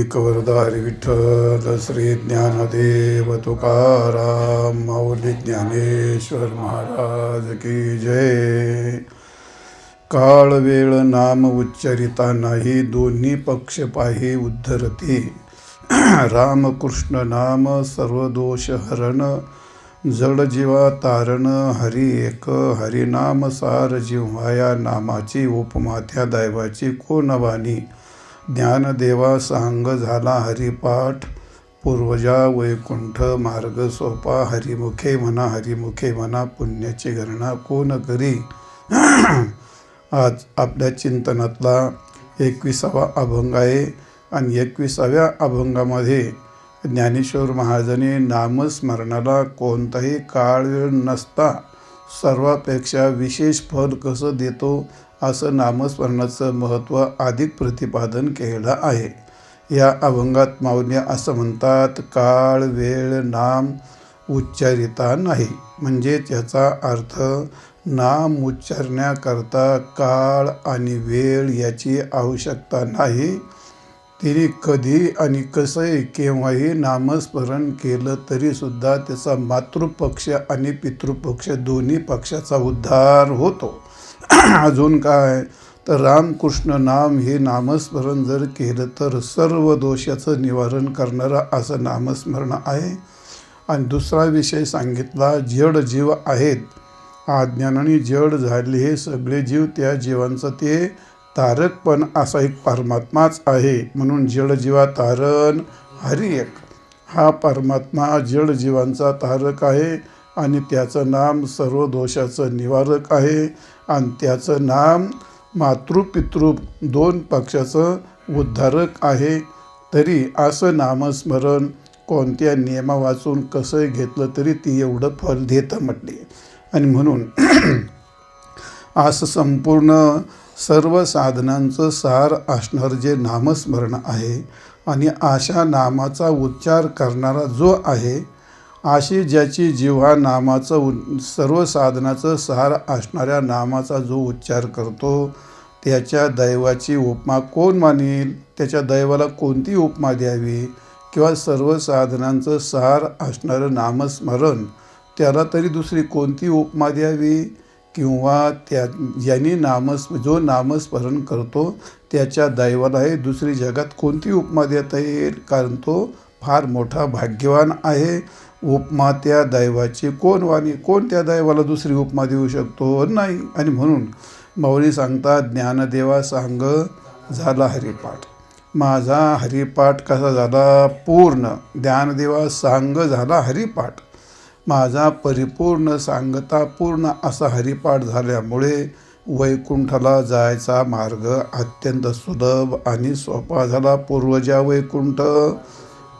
कवरधारी विठ्ठल श्री ज्ञानदेव तुकाराम माऊली ज्ञानेश्वर महाराज की जय. काळ वेळ नाम उच्चरिता नाही, दोन्ही पक्ष पाही उद्धरती. रामकृष्ण नाम सर्व दोष हरण, जड जीवा तारण. हरी एक हरिनाम सार जिव्हाया, नामाची उपमा त्या दैवाची कोण वाणी. ज्ञानदेवा सांग झाला हरिपाठ, पूर्वजा वैकुंठ मार्ग सोपा. हरिमुखे म्हणा पुण्याची गणना कोण करी. आज आपल्या चिंतनातला 21वा अभंग आहे आणि 21व्या अभंगामध्ये ज्ञानेश्वर महाराजांनी नामस्मरणाला कोणताही काळ वेळ नसता सर्वापेक्षा विशेष फल कसं देतो असं नामस्मरणाचं महत्त्व अधिक प्रतिपादन केलं आहे. या अभंगात माऊली असं म्हणतात, काळ वेळ नाम उच्चारिता नाही. म्हणजे त्याचा अर्थ नाम उच्चारण्याकरता काळ आणि वेळ याची आवश्यकता नाही. तिने कधी आणि कसंही केव्हाही नामस्मरण केलं तरीसुद्धा त्याचा मातृपक्ष आणि पितृपक्ष दोन्ही पक्षाचा उद्धार होतो. अजून काय तर रामकृष्ण नाम हे नामस्मरण जर केलं तर सर्व दोषाचं निवारण करणारं असं नामस्मरण आहे. आणि दुसरा विषय सांगितला, जड जीव आहेत, अज्ञानाने जड झाले हे सगळे जीव, त्या जीवांचं ते तारक पण असा एक परमात्माच आहे. म्हणून जड जीवा तारण हरी एक. हा परमात्मा जड जीवांचा तारक आहे आणि त्याचं नाम सर्व दोषाचं निवारक आहे आणि त्याचं नाम मातृपितृ दोन पक्षाचं उद्धारक आहे. तरी असं नामस्मरण कोणत्या नियमा वाचून कसं घेतलं तरी ती एवढं फल देतं म्हटले. आणि म्हणून असं संपूर्ण सर्व साधनांचं सार असणारं जे नामस्मरण आहे आणि अशा नामाचा उच्चार करणारा जो आहे, अशी ज्याची जिव्हा नामाचं सर्व साधनाचं सार असणाऱ्या नामाचा जो उच्चार करतो त्याच्या दैवाची उपमा कोण मानेल. त्याच्या दैवाला कोणती उपमा द्यावी. किंवा सर्व साधनांचं सार असणारं नामस्मरण त्याला तरी दुसरी कोणती उपमा द्यावी. किंवा त्या ज्यांनी जो नामस्मरण करतो त्याच्या दैवालाही दुसरी जगात कोणती उपमा देता येईल. कारण तो फार मोठा भाग्यवान आहे. उपमा त्या दैवाची कोण वाणी. कोण त्या दैवाला दुसरी उपमा देऊ शकतो. नाही. आणि म्हणून माऊली सांगतात, ज्ञानदेवा सांग झाला हरिपाठ. माझा हरिपाठ कसा झाला पूर्ण. ज्ञानदेवा सांग झाला हरिपाठ. माझा परिपूर्ण सांगता पूर्ण असा हरिपाठ झाल्यामुळे वैकुंठाला जायचा मार्ग अत्यंत सुलभ आणि सोपा झाला. पूर्वजा वैकुंठ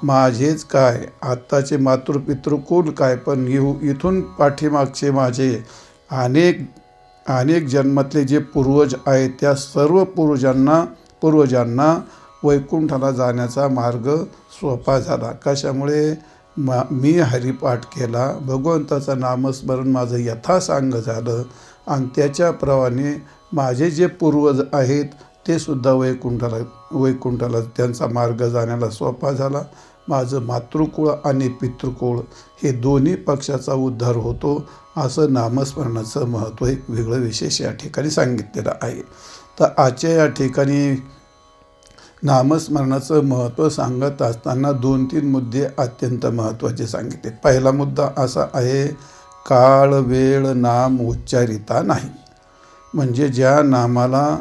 माझेच काय, आत्ताचे मातृपितृकुल काय, पण इथून पाठीमागचे माझे अनेक जन्मातले जे पूर्वज आहेत त्या सर्व पूर्वजांना वैकुंठाला जाण्याचा मार्ग सोपा झाला. कशामुळे मी हरिपाठ केला, भगवंताचं नामस्मरण माझं यथासांग झालं आणि त्याच्याप्रमाणे माझे जे पूर्वज आहेत ते सुद्धा वैकुंठाला त्यांचा मार्ग जाण्याला सोपा झाला. माझं मातृकुळ आणि पितृकुळ हे दोन्ही पक्षाचा उद्धार होतो. असं नामस्मरणाचं महत्त्व एक वेगळं विशेष या ठिकाणी सांगितलेलं आहे. तर आजच्या या ठिकाणी नामस्मरणाचं महत्त्व सांगत असताना 2-3 मुद्दे अत्यंत महत्त्वाचे सांगितले. पहिला मुद्दा असा आहे, काळ वेळ नाम उच्चारिता नाही. म्हणजे ज्या नामाला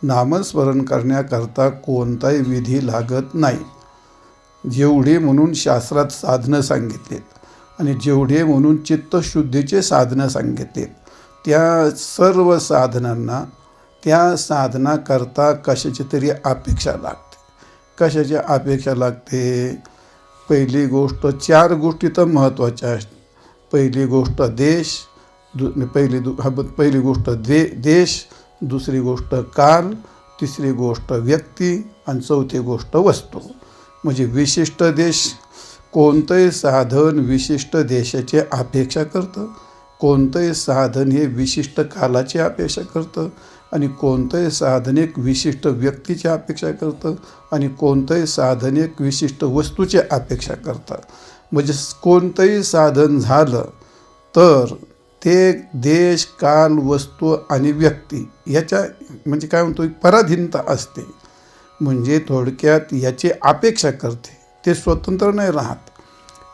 नामस्मरण करण्याकरता कोणताही विधी लागत नाही. जेवढे म्हणून शास्त्रात साधनं सांगितलेत आणि जेवढे म्हणून चित्तशुद्धीचे साधनं सांगितलेत त्या सर्व साधनांना त्या साधनाकरता कशाची तरी अपेक्षा लागते. कशाची अपेक्षा लागते. पहिली गोष्ट 4 गोष्टी तर महत्त्वाच्या आहेत. पहिली गोष्ट देश, पहिली गोष्ट देश, दुसरी गोष्ट काल, तिसरी गोष्ट व्यक्ती आणि चौथी गोष्ट वस्तू. म्हणजे विशिष्ट देश, कोणतंही साधन विशिष्ट देशाची अपेक्षा करतं. कोणतंही साधन हे विशिष्ट कालाची अपेक्षा करतं आणि कोणतंही साधन एक विशिष्ट व्यक्तीची अपेक्षा करतं आणि कोणतंही साधन एक विशिष्ट वस्तूची अपेक्षा करतं. म्हणजे कोणतंही साधन झालं तर ते देश, काल, वस्तू आणि व्यक्ती याच्या म्हणजे काय म्हणतो पराधीनता असते. म्हणजे थोडक्यात याची अपेक्षा करते, ते स्वतंत्र नाही राहत.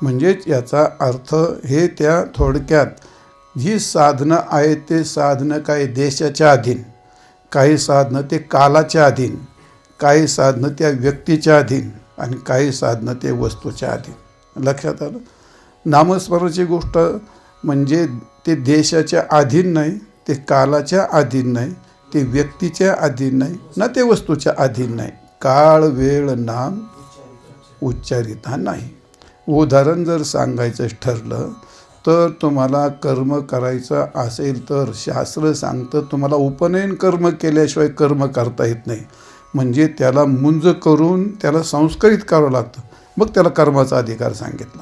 म्हणजेच याचा अर्थ हे त्या थोडक्यात जी साधनं आहेत ते साधनं काही देशाच्या अधीन, काही साधनं ते कालाच्या अधीन, काही साधनं त्या व्यक्तीच्या अधीन आणि काही साधनं ते वस्तूच्या अधीन. लक्षात आलं? नामस्मरणाची गोष्ट म्हणजे ते देशाच्या अधीन नाही, ते कालाच्या अधीन नाही, ते व्यक्तीच्या अधीन नाही ना ते वस्तूच्या अधीन नाही. काळ, वेळ, नाम उच्चारिता नाही. उदाहरण जर सांगायचं ठरलं तर तुम्हाला कर्म करायचं असेल तर शास्त्र सांगतं तुम्हाला उपनयन कर्म केल्याशिवाय कर्म करता येत नाही. म्हणजे त्याला मुंज करून त्याला संस्कारित करावं लागतं, मग त्याला कर्माचा अधिकार सांगितला.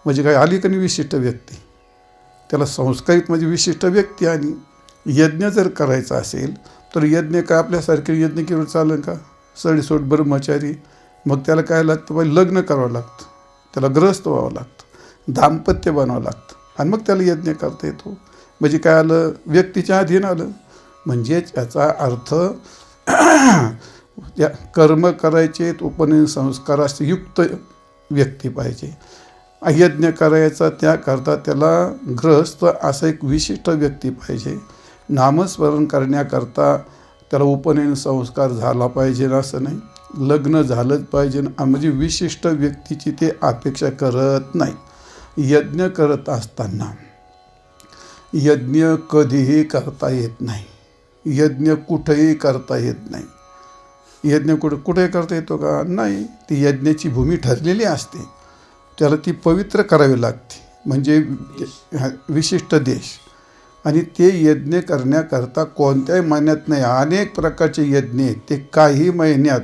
म्हणजे काय आली का नाही विशिष्ट व्यक्ती, त्याला संस्कारित म्हणजे विशिष्ट व्यक्ती. आणि यज्ञ जर करायचा असेल तर यज्ञ काय आपल्यासारखे यज्ञ केलं चालेल का? सडीसोड ब्रह्मचारी, मग त्याला काय लागतं बाई लग्न करावं लागतं, त्याला ग्रहस्थ व्हावं लागतं, दाम्पत्य बनावं लागतं आणि मग त्याला यज्ञ करता येतो. म्हणजे काय आलं व्यक्तीच्या अधीन आलं. म्हणजेच याचा अर्थ या कर्म करायचे उपनयन संस्काराशी युक्त व्यक्ती पाहिजे. यज्ञ करायचा त्याकरता त्याला ग्रहस्थ असा एक विशिष्ट व्यक्ती पाहिजे. नामस्मरण करण्याकरता त्याला उपनयन संस्कार झाला पाहिजे असं नाही, लग्न झालंच पाहिजे. म्हणजे विशिष्ट व्यक्तीची ते अपेक्षा करत नाही. यज्ञ करत असताना यज्ञ कधीही करता येत नाही, यज्ञ कुठेही करता येत नाही. यज्ञ कुठे करता येतो का? नाही. ती यज्ञाची भूमी ठरलेली असते, त्याला ती पवित्र करावी लागते. म्हणजे विशिष्ट देश. आणि ते यज्ञ करण्याकरता कोणत्याही महिन्यात नाही, अनेक प्रकारचे यज्ञ आहेत. ते काही महिन्यात,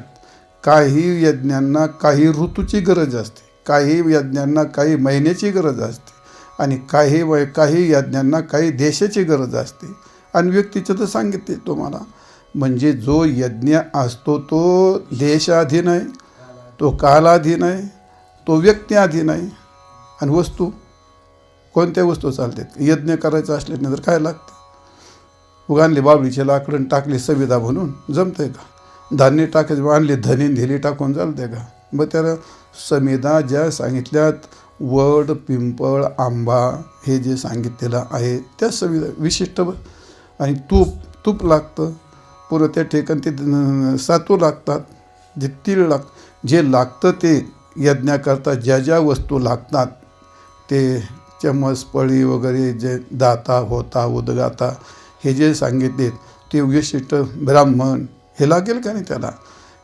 काही यज्ञांना काही ऋतूची गरज असते, काही यज्ञांना काही महिन्याची गरज असते आणि काही यज्ञांना काही देशाची गरज असते. आणि व्यक्तीचं तर सांगितले तुम्हाला. म्हणजे जो यज्ञ असतो तो देशाधीन आहे, तो कालाधीन आहे, तो व्यक्तीअधीन आहे. आणि वस्तू कोणत्या वस्तू चालतात? यज्ञ करायचं असल्यानंतर काय लागतं? उगाणली बाबळीचे लाकडं टाकली सविधा म्हणून जमतंय का? धान्य टाकायचं आणले धनी ढेली टाकून चालते का? मग त्याला समिधा ज्या सांगितल्यात, वड, पिंपळ, आंबा हे जे सांगितलेलं आहे त्या सविधा विशिष्ट. आणि तूप लागतं, पुरं त्या ठिकाणी ते सातू लागतात, जे तीळ जे लागतं ते यज्ञाकरता ज्या ज्या वस्तू लागतात ते चमच, पळी वगैरे जे दाता, होता, उदगाता हे जे सांगितले ते विशिष्ट. ब्राह्मण हे लागेल का नाही त्याला?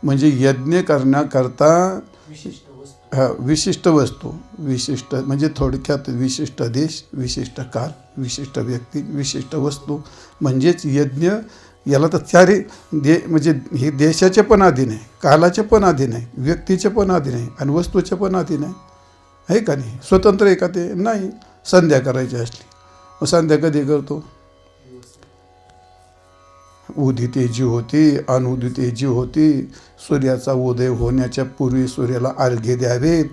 म्हणजे यज्ञ करण्याकरता विशिष्ट वस्तू, विशिष्ट म्हणजे थोडक्यात विशिष्ट देश, विशिष्ट काल, विशिष्ट व्यक्ती, विशिष्ट वस्तू. म्हणजेच यज्ञ याला तर चारी म्हणजे हे देशाचे पण अधीन आहे, कालाचे पण अधीन आहे, व्यक्तीचे पण अधीन आहे आणि वस्तूचे पण अधीन आहे का नाही? स्वतंत्र आहे का ते? नाही. संध्या करायची असली मग संध्या कधी करतो? उदिते जी होती, अनुदिते जी होती. सूर्याचा उदय होण्याच्या पूर्वी सूर्याला अर्घ्य द्यावेत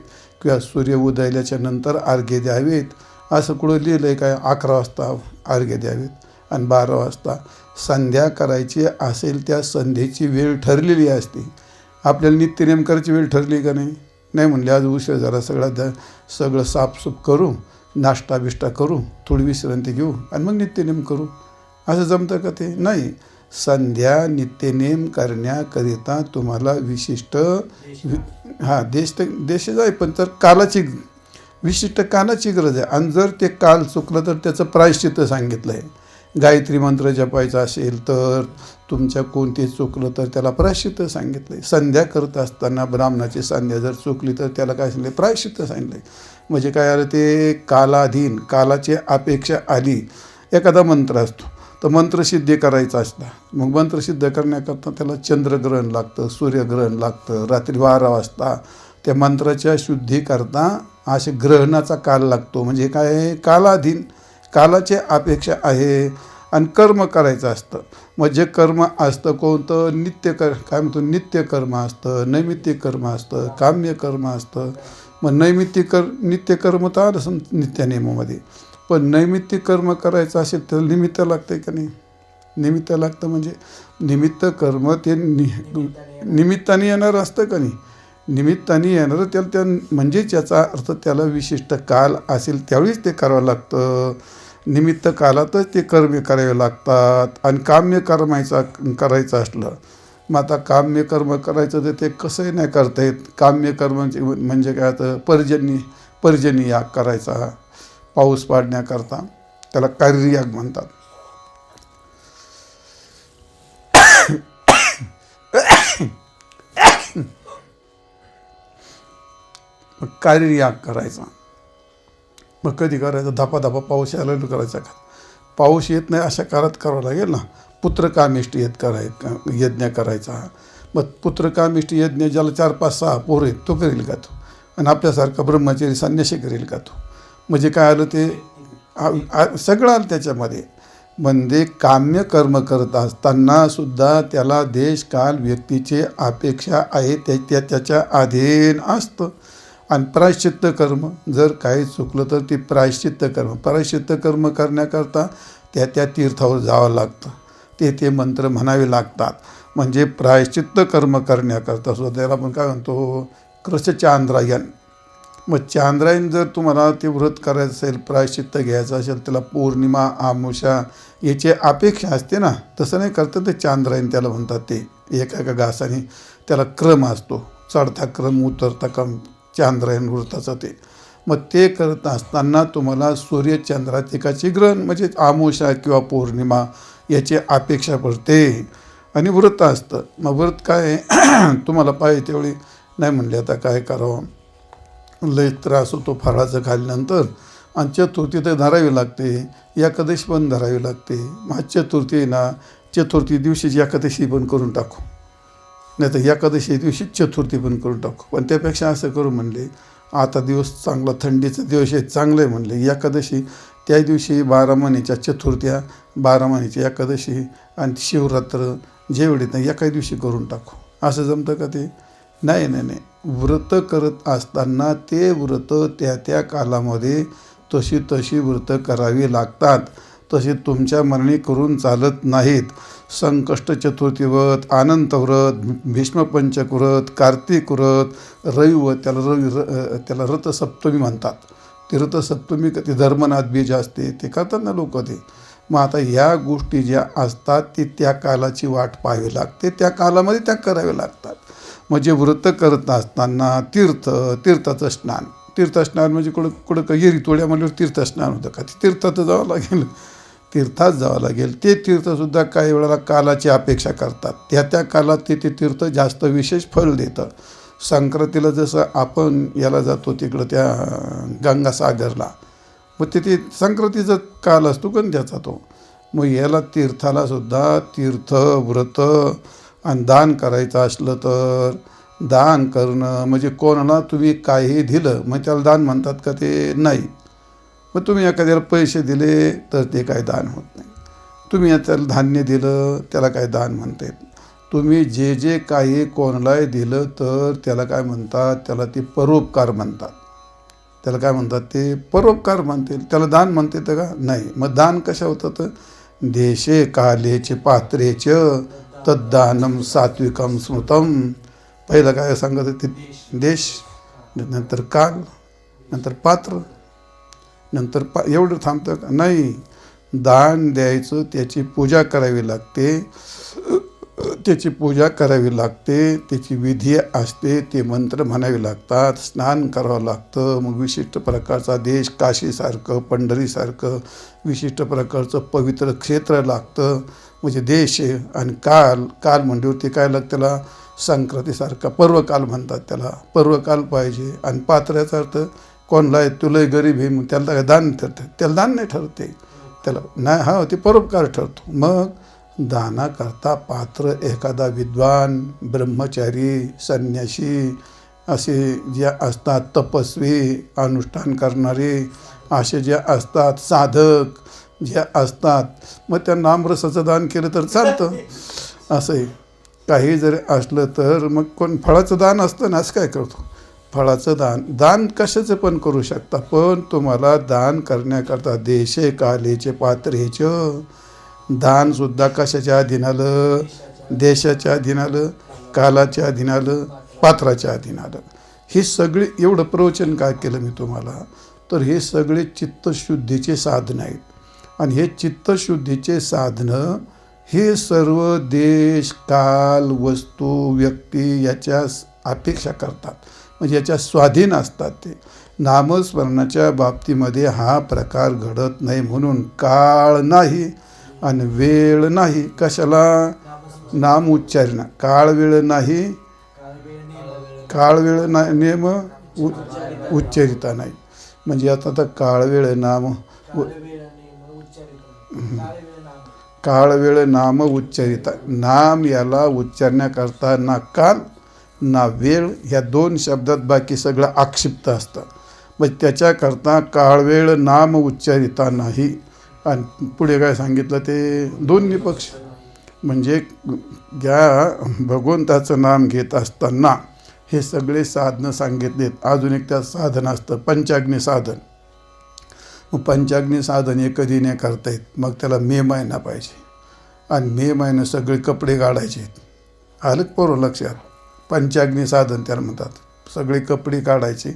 किंवा सूर्य उदयाच्या नंतर अर्घ्य द्यावेत. असं कुठं लिहिलं आहे काय? 11 वाजता अर्घ्य द्यावेत आणि 12 वाजता संध्या करायची असेल त्या संध्येची वेळ ठरलेली असते. आपल्याला नित्यनेम करायची वेळ ठरली का नाही? नाही म्हणले आज उशीर झाला, सगळं साफसूफ करू, नाश्ता बिष्टा करू, थोडी विश्रांती घेऊ आणि मग नित्यनेम करू. असं जमतं का ते? नाही. संध्या नित्यनेम करण्याकरिता तुम्हाला विशिष्ट देशच आहे, पण तर कालाची विशिष्ट कालाची गरज आहे. आणि जर ते काल चुकलं तर त्याचं प्रायश्चित्त सांगितलं आहे. गायत्री मंत्र जपायचा असेल तर तुमच्या कोणते चुकलं तर त्याला प्रायश्चित्त सांगितलं आहे. संध्या करत असताना ब्राह्मणाची संध्या जर चुकली तर त्याला काय सांगितलं? प्रायश्चित्त सांगितलं आहे. म्हणजे काय आलं? ते कालाधीन, कालाची अपेक्षा आली. एखादा मंत्र असतो तर मंत्रसिद्धी करायचा असला, मग मंत्रसिद्ध करण्याकरता त्याला चंद्रग्रहण लागतं, सूर्यग्रहण लागतं. रात्री 12 वाजता त्या मंत्राच्या शुद्धीकरता असे ग्रहणाचा काल लागतो. म्हणजे काय आहे? कालाधीन, कालाची अपेक्षा आहे. आणि कर्म करायचं असतं. मग जे कर्म असतं कोणतं काय म्हणतो नित्य कर्म असतं, नैमित्तिक कर्म असतं, काम्य कर्म असतं. मग नित्य कर्म तर आलं नित्य नियमामध्ये. पण नैमित्तिक कर्म करायचं असेल तर निमित्त लागतं का नाही? निमित्त लागतं म्हणजे निमित्त कर्म ते निमित्ताने येणार असतं का नाही? निमित्ताने येणारं त्या म्हणजेच याचा अर्थ त्याला विशिष्ट काल असेल त्यावेळीच ते करावं लागतं. निमित्त कालातच ते कर्म करावे लागतात. आणि काम्य करायचं असलं मग आता काम्य कर्म करायचं तर ते कसंही नाही करता येत. काम्य कर्म म्हणजे काय तर पर्जन्य याग करायचा पाऊस पाडण्याकरता, त्याला कार्ययाग म्हणतात. मग कार्ययाग करायचा. मग कधी करायचं? धापा पाऊस यायला करायचा का? पाऊस येत नाही अशा काळात करावं लागेल ना. पुत्रकामेष्टी यज्ञ करायचा. मग पुत्रकामेष्टी यज्ञ ज्याला 4, 5, 6 पोरं आहेत तो करेल का तो? आणि आपल्यासारखा ब्रह्मचारी संन्यासी करेल का तो? म्हणजे काय आलं ते सगळं आलं त्याच्यामध्ये. म्हणजे काम्य कर्म करत असताना सुद्धा त्याला देश काल व्यक्तीची अपेक्षा आहे त्याच्या अधीन असतं. आणि प्रायश्चित्त कर्म जर काही चुकलं तर ते प्रायश्चित्त कर्म करण्याकरता त्या तीर्थावर जावं लागतं. ते मंत्र म्हणावे लागतात. म्हणजे प्रायश्चित्त कर्म करण्याकरता सुद्धा त्याला आपण काय म्हणतो कृशचांद्रायण. मग चांद्रायण जर तुम्हाला ते व्रत करायचं असेल, प्रायश्चित्त घ्यायचं असेल, त्याला पौर्णिमा अमावस्या याची अपेक्षा असते ना. तसं नाही करतं ते चांद्रायण त्याला म्हणतात. ते एका घासाने त्याला क्रम असतो, चढता क्रम उतरता क्रम चांद्रायण व्रताचं ते. मग ते करत असताना तुम्हाला सूर्यचंद्रात एकाची ग्रहण म्हणजे अमावस्या किंवा पौर्णिमा याची अपेक्षा पडते आणि व्रत असतं. मग व्रत काय तुम्हाला पाहिजे तेवढी नाही म्हणले आता काय करावं. लय त्रास होतो फराळाचं खाल्ल्यानंतर. आणि चतुर्थी तर धरावी लागते, एकादशी पण धरावी लागते. मग चतुर्थी ना, चतुर्थी दिवशीची एकादशी पण करून टाकू, नाही तर एकादशी दिवशी चतुर्थी पण करून टाकू. पण त्यापेक्षा असं करू म्हणले, आता दिवस चांगला थंडीचा दिवस आहे, चांगलं आहे म्हणले. एकादशी त्या दिवशी 12 महिन्याच्या चतुर्थ्या, 12 महिन्याची एकादशी आणि शिवरात्र जेवढी नाही एका दिवशी करून टाकू. असं जमतं का ते? नाही. व्रत करत असताना ते व्रत त्या कालामध्ये तशी व्रत करावी लागतात. तसे तुमच्या मनाने करून चालत नाहीत. संकष्ट चतुर्थी व्रत, अनंत व्रत, भीष्मपंचक व्रत, कार्तिक व्रत, रविव्रत, त्याला रथसप्तमी म्हणतात. ती रथसप्तमी ते धर्मनाथ बीज असते ते करतात ना लोक ते. मग आता या गोष्टी ज्या असतात ती त्या कालाची वाट पाहावी लागते, त्या कालामध्ये त्या कराव्या लागतात. म्हणजे व्रत करत असताना तीर्थाचं स्नान. तीर्थस्नान म्हणजे कुठं येरी तोड्या म्हणल्यावर तीर्थस्नान होतं का? ते तीर्थात जावं लागेल. ते तीर्थसुद्धा काही वेळेला कालाची अपेक्षा करतात. त्या कालात ते तीर्थ जास्त विशेष फळ देतं. संक्रांतीला जसं आपण याला जातो तिकडं त्या गंगासागरला, मग ते संक्रांतीचा काल असतो का त्याचा तो. मग याला तीर्थाला सुद्धा तीर्थ व्रत आणि दान करायचं असलं तर दान करणं म्हणजे कोणाला तुम्ही काही दिलं मग त्याला दान म्हणतात का? ते नाही. मग तुम्ही एखाद्याला पैसे दिले तर ते काय दान होत नाही. तुम्ही त्याला धान्य दिलं त्याला काय दान म्हणता येत. तुम्ही जे काही कोणालाही दिलं तर त्याला काय म्हणतात? त्याला ते परोपकार म्हणतात. त्याला काय म्हणतात? ते परोपकार म्हणतील. त्याला दान म्हणते तर का? नाही. मग दान कशा होतं? तर देशे कालेचे पात्रेच तद्दानम सात्विकम स्मृतम. पहिलं काय सांगत ते देश, नंतर काल, नंतर पात्र, नंतर एवढं थांबतं का? नाही. दान द्यायचं, त्याची पूजा करावी लागते, त्याची विधी असते, ते मंत्र म्हणावे लागतात, स्नान करावं लागतं. मग विशिष्ट प्रकारचा देश, काशीसारखं पंढरीसारखं विशिष्ट प्रकारचं पवित्र क्षेत्र लागतं. म्हणजे देश आणि काल म्हणल्यावरती काय लागतं? त्याला संक्रांतीसारखा पर्वकाल म्हणतात, त्याला पर्वकाल पाहिजे. आणि पात्राचा अर्थ कोणला आहे? तुला गरीब आहे मग त्याला दान ठरतं? त्याला दान नाही ठरते, त्याला नाही. ते परोपकार ठरतो. मग दानाकरता पात्र एखादा विद्वान, ब्रह्मचारी, संन्यासी असे जे असतात, तपस्वी, अनुष्ठान करणारे असे जे असतात, साधक ज्या असतात, मग त्या नामरसाचं दान केलं तर चालतं. असं आहे. काही जरी असलं तर मग कोण फळाचं दान असतं ना, असं काय करतो फळाचं दान कशाचं पण करू शकता, पण तुम्हाला दान करण्याकरता देशे कालेचे पात्रेच दानसुद्धा कशाच्या अधीन आलं? देशाच्या अधीन आलं, कालाच्या अधीन आलं, पात्राच्या अधीन आलं. ही सगळी एवढं प्रवचन काय केलं मी तुम्हाला, तर हे सगळे चित्तशुद्धीचे साधनं आहेत. आणि हे चित्तशुद्धीचे साधनं हे सर्व देश, काल, वस्तू, व्यक्ती याच्या अपेक्षा करतात, म्हणजे याच्या स्वाधीन असतात. ते नामस्मरणाच्या बाबतीमध्ये हा प्रकार घडत नाही, म्हणून काळ नाही आणि वेळ नाही. कशाला? नाम उच्चारणा. काळ वेळ नाही, काळ वेळ नाही, नेम उच्चारिता नाही. म्हणजे आता तर काळ वेळ नाम, काळ वेळ नाम उच्चारिता. नाम याला उच्चारण्याकरता ना काल ना वेळ, ह्या दोन शब्दात बाकी सगळं आक्षिप्त असतं. मग त्याच्याकरता काळ वेळ नाम उच्चारिता नाही. आणि पुढे काय सांगितलं? ते दोन्ही पक्ष, म्हणजे ज्या भगवंताचं नाम घेत असताना हे सगळे साधनं सांगितलेत. अजून एक त्यात साधन असतं पंचाग्नी साधन. मग पंचाग्नी साधन हे कधी नाही करता येत, मग त्याला मे महिना पाहिजे. आणि मे महिना सगळे कपडे काढायचे आहेत. आलं पोरं लक्षात? पंचाग्नी साधन त्याला म्हणतात. सगळे कपडे काढायचे,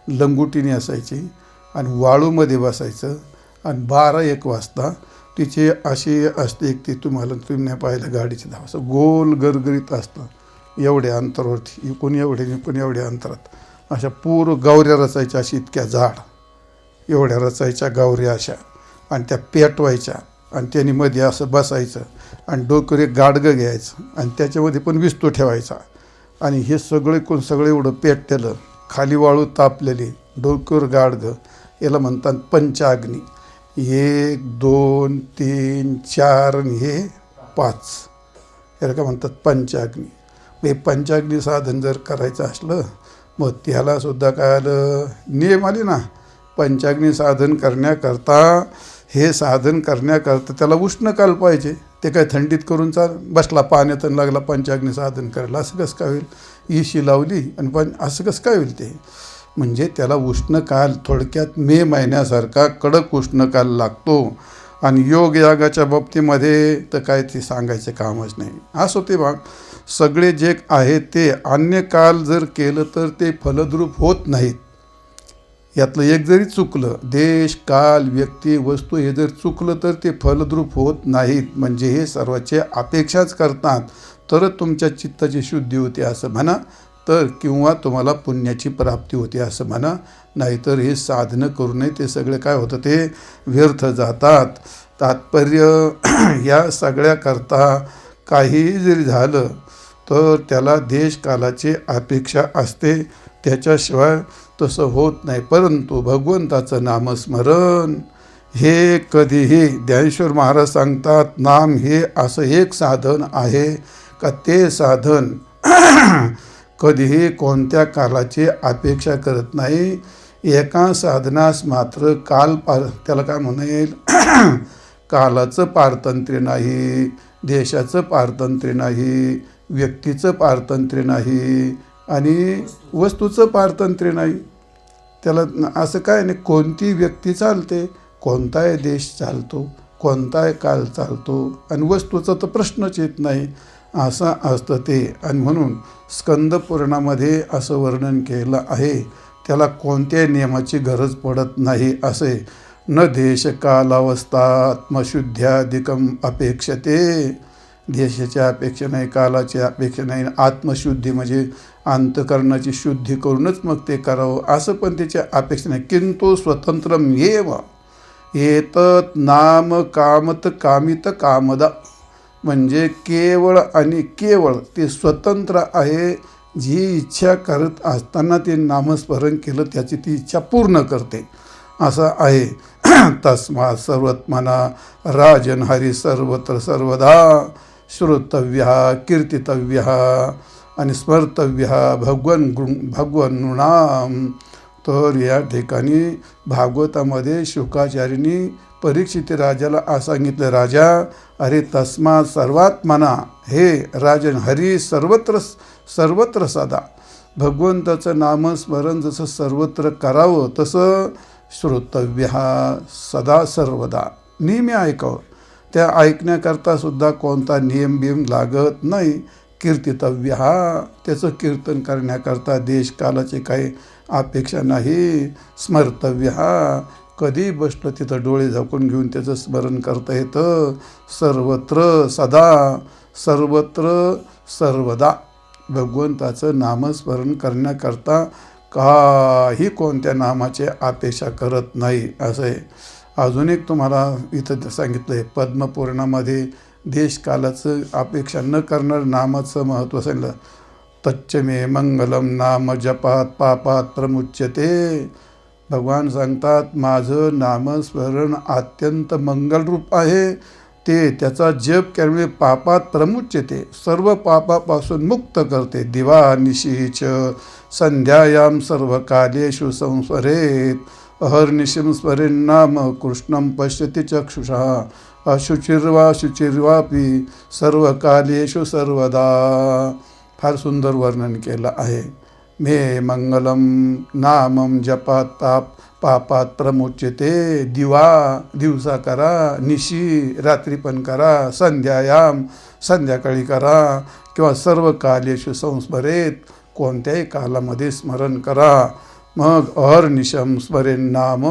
लंगोटीने असायची आणि वाळूमध्ये बसायचं. आणि 12-1 वाजता तिचे अशी असते एक, ती तुम्ही नाही पाहिलं, गाडीची धाव असं गोल गरगरीत असतं, एवढ्या अंतरावरती, इकून एवढ्या अंतरात अशा पूर्ण गावऱ्या रचायच्या, अशी इतक्या झाड एवढ्या रचायच्या गावऱ्या अशा, आणि त्या पेटवायच्या. आणि त्याने मध्ये असं बसायचं आणि डोकर एक गाडगं घ्यायचं आणि त्याच्यामध्ये पण विस्तू ठेवायचा. आणि हे सगळे एवढं पेटलेलं, खाली वाळू तापलेली, डोकर गाडगं, याला म्हणतात पंचाग्नी. 1, 2, 3, 4 आणि हे 5, याला काय म्हणतात? पंचाग्नी. हे पंचाग्नी साधन जर करायचं असलं, मग त्यालासुद्धा काय आलं? नियम आले ना. पंचाग्नी साधन करण्याकरता, हे साधन करण्याकरता त्याला उष्णकाल पाहिजे. ते काय थंडीत करून बसला पाण्यात आणि लागला पंचाग्नी साधन करायला, असं कसं काय होईल? इशी लावली आणि पण असं कसं काय होईल? ते म्हणजे त्याला उष्णकाल, थोडक्यात मे महिन्यासारखा कडक उष्णकाल लागतो. आणि योग यागाच्या बाबतीमध्ये तर काय ते सांगायचं कामच नाही. असं ते भाग सगळे जे आहे ते अन्य काल जर केलं तर ते फलद्रूप होत नाहीत. यातलं एक जरी चुकलं, देश, काल, व्यक्ती, वस्तू हे जर चुकलं तर ते फलद्रूप होत नाहीत. म्हणजे हे सर्वांची अपेक्षाच करतात, तरच तुमच्या चित्ताची शुद्धी होते असं म्हणा, तर किंवा तुम्हाला पुण्याची प्राप्ती होते असं म्हणा. नाहीतर हे साधनं करू नये, ते सगळे काय होतं? ते व्यर्थ जातात. तात्पर्य या सगळ्याकरता काहीही जरी झालं तर त्याला देशकालाची अपेक्षा असते, त्याच्याशिवाय तसं होत नाही. परंतु भगवंताचं नामस्मरण हे कधीही, ज्ञानेश्वर महाराज सांगतात, नाम हे असं एक साधन आहे का ते साधन कधीही कोणत्या कालाची अपेक्षा करत नाही. एका साधनास मात्र त्याला काय म्हणेल कालाचं पारतंत्र्य नाही, देशाचं पारतंत्र्य नाही, व्यक्तीचं पारतंत्र्य नाही आणि वस्तूचं पारतंत्र्य नाही. त्याला असं काय नाही, कोणती व्यक्ती चालते, कोणताही देश चालतो, कोणताही काल चालतो आणि वस्तूचा तर प्रश्नच येत नाही, असं असतं ते. आणि म्हणून स्कंदपुराणामध्ये असं वर्णन केलं आहे, त्याला कोणत्याही नियमाची गरज पडत नाही. असे न देशकालावस्था आत्मशुद्ध्याधिकम अपेक्षते. देशाच्या अपेक्षा नाही, कालाची अपेक्षा नाही. आत्मशुद्धी म्हणजे अंतकरणाची शुद्धी करूनच मग ते करावं असं पण त्याची अपेक्षा नाही. किंतु स्वतंत्रम एव एतत् नाम कामत कामित कामदा. म्हणजे केवळ आणि केवळ ते स्वतंत्र आहे. जी इच्छा करत असताना ते नामस्मरण केलं त्याची ती इच्छा पूर्ण करते असं आहे. तस्मात् सर्वत्मना राजन हरी सर्वत्र सर्वदा श्रोतव्यः कीर्तितव्यः आणि स्मर्तव्यः भगवन् नृणाम. तर या ठिकाणी भागवतामध्ये शुकाचार्यांनी परीक्षित राजाला सांगितलं, राजा अरे तस्मात सर्वात्मना, हे राजन हरी सर्वत्र सर्वत्र सदा. भगवंताचं नामस्मरण जसं सर्वत्र करावं तसं श्रोतव्य सदा सर्वदा, नेहमी ऐकावं. त्या ऐकण्याकरता सुद्धा कोणता नियम बियम लागत नाही. कीर्तितव्य त्याचं कीर्तन करण्याकरता देशकालाची काही अपेक्षा नाही. स्मर्तव्य कधी बसलं तिथं डोळे झाकून घेऊन त्याचं स्मरण करता येतं. सर्वत्र सदा सर्वत्र सर्वदा भगवंताचं नामस्मरण करण्याकरता काही कोणत्या नामाची अपेक्षा करत नाही असं आहे. अजून एक तुम्हाला इथं सांगितलं आहे पद्मपुराणामध्ये देशकालाचं अपेक्षा न करणार नामाचं महत्त्व सांगितलं. तच्च मे मंगलम नाम जपात पापात प्रमुच्यते. भगवान सांगतात माझं नामस्मरण अत्यंत मंगलरूप आहे. ते त्याचा जप केल्यामुळे पापात प्रमुच्यते, सर्व पापापासून मुक्त करते. दिवानिशीच संध्यायाम सर्व कालेषु संस्मरेत. अहर्निशं स्मरेन् नाम कृष्णं पश्यति चक्षुषा. अशुचिर्वा शुचिर्वापि सर्व कालेषु सर्वदा. फार सुंदर वर्णन केलं आहे. मे मंगलम नामम जपात पापात प्रमुच्यते. दिवसा करा, निशी रात्री पण करा, संध्यायाम संध्याकाळी करा, किंवा सर्व कालेषु संस्मरेत कोणत्याही कालामध्ये स्मरण करा. मग अहर्निशम स्मरेन नाम,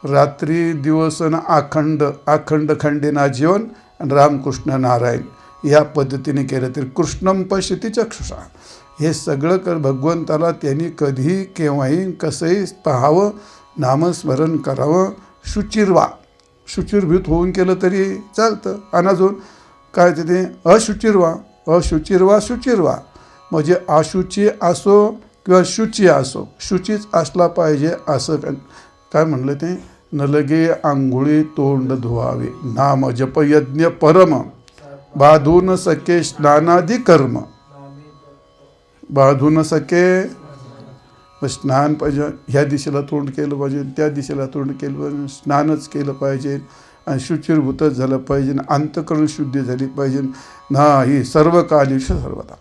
रात्री दिवसन अखंड खंडेना जीवन आणि रामकृष्ण नारायण या पद्धतीने केलं तरी कृष्णम पश्यति चक्षुषा. हे सगळं कर भगवंताला त्यांनी कधीही केव्हाही कसंही पाहावं, नामस्मरण करावं. शुचिर्भूत होऊन केलं तरी चालतं. आणि अजून काय ते अशुचिर्वा शुचिर्वा म्हणजे अशुची असो किंवा शुची असो, शुचीच असला पाहिजे असं काय म्हणलं ते. न लगे आंघोळी तोंड धुवावे, नाम जप यज्ञ परम, बाधू न सके स्नानादी कर्म. बाधू न सके स्नान पाहिजे, ह्या दिशेला तोंड केलं पाहिजे, त्या दिशेला तोंड केलं पाहिजे, स्नानच केलं पाहिजे आणि शुचिर्भूतच झालं पाहिजे, अंतःकरण शुद्धी झाली पाहिजे. नाही सर्व कालेषु सर्वदा,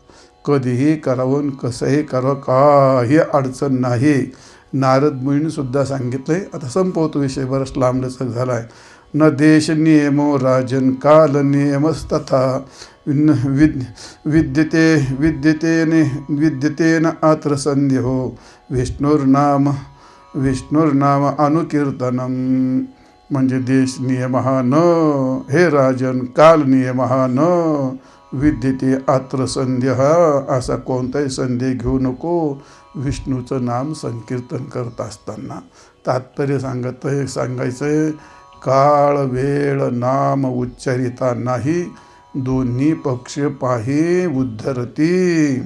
कधीही करावं कसंही करावं काही अडचण नाही. नारद मुनींनी सुद्धा सांगितलंय. आता संपवतो विषय, बरंच लांबलचक झाला आहे. न देश नियमो राजन काल नियमस्तथा विद्यतेन अत्र संदेहो विष्णुर्नाम अनुकीर्तनम. म्हणजे देश नियम न, हे राजन काल नियम न, विद्यते अत्र संदेह, असा कोणताही संदेह घेऊ नको विष्णूचं नाम संकीर्तन करत असताना. तात्पर्य सांगायचं आहे, काळ वेळ नाम उच्चारिता नाही, दोन्ही पक्ष पाही उद्धरती.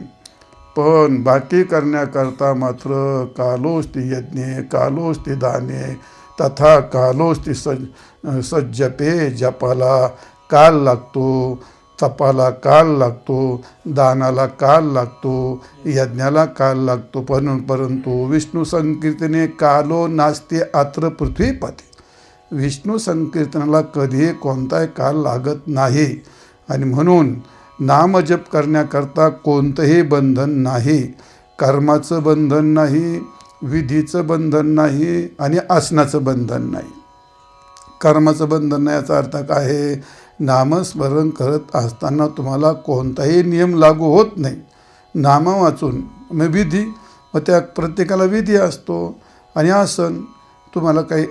पण बाकी करण्याकरता मात्र कालोस्ति यज्ञे कालोस्ति दाने तथा कालोस्ति सज्जपे. जपाला काल लागतो, तपाला काल लागतो, दानाला काल लागतो, यज्ञाला काल लागतो. परंतु विष्णू संकीर्तने कालो नास्ते अत्र पृथ्वीपती. विष्णू संकीर्तनाला कधी कोणताही काल लागत नाही. आणि म्हणून नामजप करण्याकरता कोणतंही बंधन नाही. कर्माचं बंधन नाही, विधीचं बंधन नाही आणि आसनाचं बंधन नाही. कर्माचं बंधन नाही याचा अर्थ काय आहे, नामस्मरण करत असताना तुम्हाला कोणताही नियम लागू होत नाही. नाम वाचून मग विधी, व त्या प्रत्येकाला विधी असतो. आणि आसन तुम्हाला काही